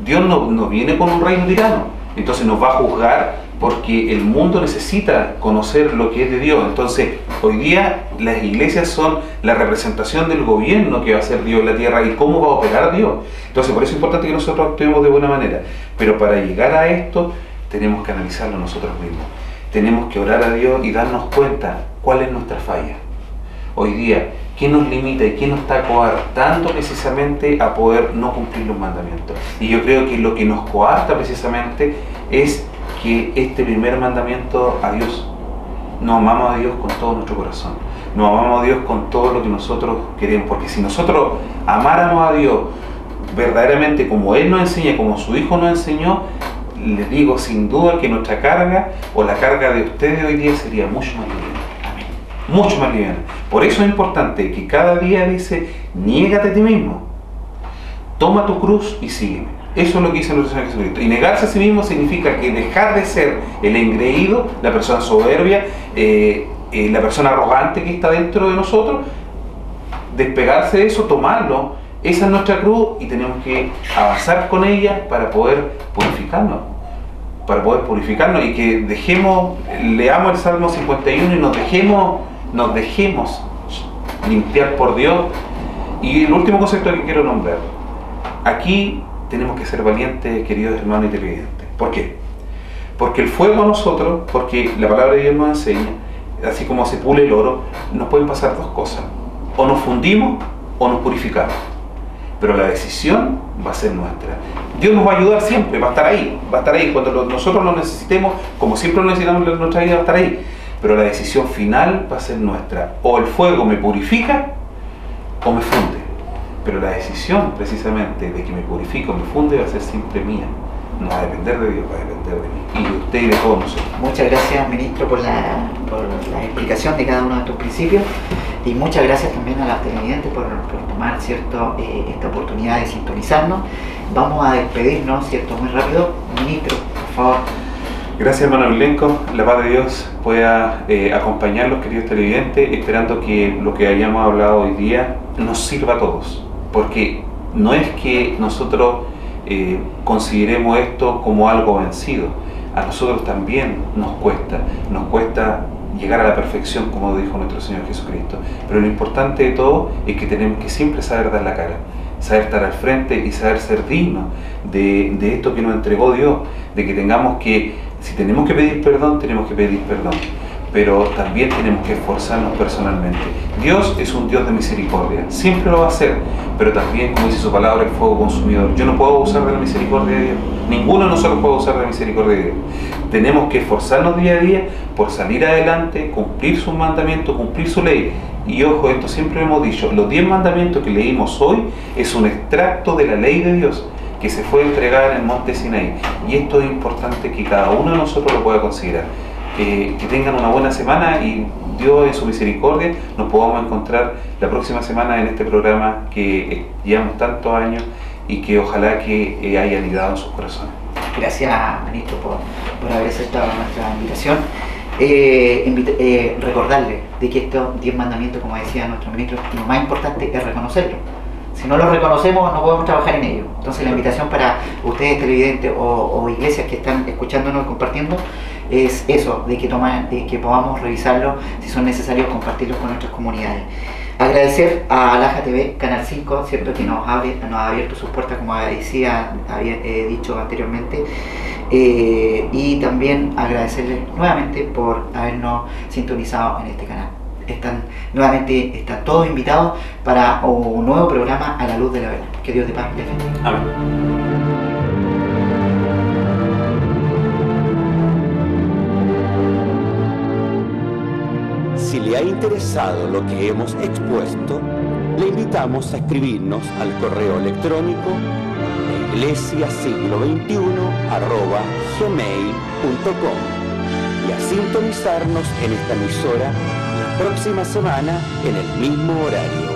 Dios no viene con un reino tirano, entonces nos va a juzgar, porque el mundo necesita conocer lo que es de Dios. Entonces, hoy día las iglesias son la representación del gobierno que va a hacer Dios en la tierra y cómo va a operar Dios. Entonces, por eso es importante que nosotros actuemos de buena manera. Pero para llegar a esto, tenemos que analizarlo nosotros mismos. Tenemos que orar a Dios y darnos cuenta cuál es nuestra falla. Hoy día, ¿qué nos limita y qué nos está coartando precisamente a poder no cumplir los mandamientos? Y yo creo que lo que nos coarta precisamente es que este primer mandamiento a Dios, nos amamos a Dios con todo nuestro corazón, nos amamos a Dios con todo lo que nosotros queremos, porque si nosotros amáramos a Dios verdaderamente como Él nos enseña, como su Hijo nos enseñó, les digo sin duda que nuestra carga o la carga de ustedes hoy día sería mucho más liviana. Amén. Mucho más liviana. Por eso es importante que cada día dice, niégate a ti mismo, toma tu cruz y sígueme. Eso es lo que dice nuestro Señor Jesucristo. Y negarse a sí mismo significa que dejar de ser el engreído, la persona soberbia, la persona arrogante que está dentro de nosotros, despegarse de eso, tomarlo. Esa es nuestra cruz y tenemos que avanzar con ella para poder purificarnos. Para poder purificarnos y que dejemos, leamos el Salmo 51 y nos dejemos limpiar por Dios. Y el último concepto que quiero nombrar. Aquí tenemos que ser valientes, queridos hermanos y televidentes. ¿Por qué? Porque el fuego a nosotros, porque la palabra de Dios nos enseña, así como se pule el oro, nos pueden pasar dos cosas. O nos fundimos o nos purificamos. Pero la decisión va a ser nuestra. Dios nos va a ayudar siempre, va a estar ahí. Cuando nosotros lo necesitemos, como siempre lo necesitamos en nuestra vida, va a estar ahí. Pero la decisión final va a ser nuestra. O el fuego me purifica o me funde. Pero la decisión precisamente de que me purifique o me funde va a ser siempre mía. No va a depender de Dios, va a depender de mí. Y de usted y de todos nosotros. Muchas gracias, ministro, por la explicación de cada uno de estos principios. Y muchas gracias también a las televidentes por tomar, ¿cierto?, esta oportunidad de sintonizarnos. Vamos a despedirnos, ¿cierto?, muy rápido. Ministro, por favor. Gracias, hermano Milenko. La paz de Dios pueda acompañarlos, queridos televidentes, esperando que lo que hayamos hablado hoy día nos sirva a todos. Porque no es que nosotros consideremos esto como algo vencido. A nosotros también nos cuesta llegar a la perfección, como dijo nuestro Señor Jesucristo. Pero lo importante de todo es que tenemos que siempre saber dar la cara, saber estar al frente y saber ser dignos de esto que nos entregó Dios, de que tengamos que, si tenemos que pedir perdón, tenemos que pedir perdón, pero también tenemos que esforzarnos personalmente. Dios es un Dios de misericordia, siempre lo va a hacer, pero también, como dice su palabra, el fuego consumidor. Yo no puedo abusar de la misericordia de Dios, ninguno de nosotros puede abusar de la misericordia de Dios. Tenemos que esforzarnos día a día por salir adelante, cumplir sus mandamientos, cumplir su ley. Y ojo, esto siempre lo hemos dicho, los 10 mandamientos que leímos hoy es un extracto de la ley de Dios que se fue entregada en el monte Sinaí. Y esto es importante que cada uno de nosotros lo pueda considerar. Que tengan una buena semana y Dios en su misericordia nos podamos encontrar la próxima semana en este programa que llevamos tantos años y que ojalá que haya anidado en sus corazones. Gracias, ministro, por haber aceptado nuestra invitación. Recordarle de que estos 10 mandamientos, como decía nuestro ministro, lo más importante es reconocerlos. Si no los reconocemos, no podemos trabajar en ello. Entonces la invitación para ustedes televidentes o iglesias que están escuchándonos y compartiendo es eso, de que podamos revisarlos, si son necesarios compartirlos con nuestras comunidades. Agradecer a Alaja TV, Canal 5, ¿cierto?, que nos ha abierto sus puertas, como había dicho anteriormente, y también agradecerles nuevamente por habernos sintonizado en este canal. Nuevamente están todos invitados para un nuevo programa A la Luz de la Verdad. Que Dios de paz les bendiga. Amén. Si le ha interesado lo que hemos expuesto, le invitamos a escribirnos al correo electrónico iglesiasiglo21@gmail.com y a sintonizarnos en esta emisora la próxima semana en el mismo horario.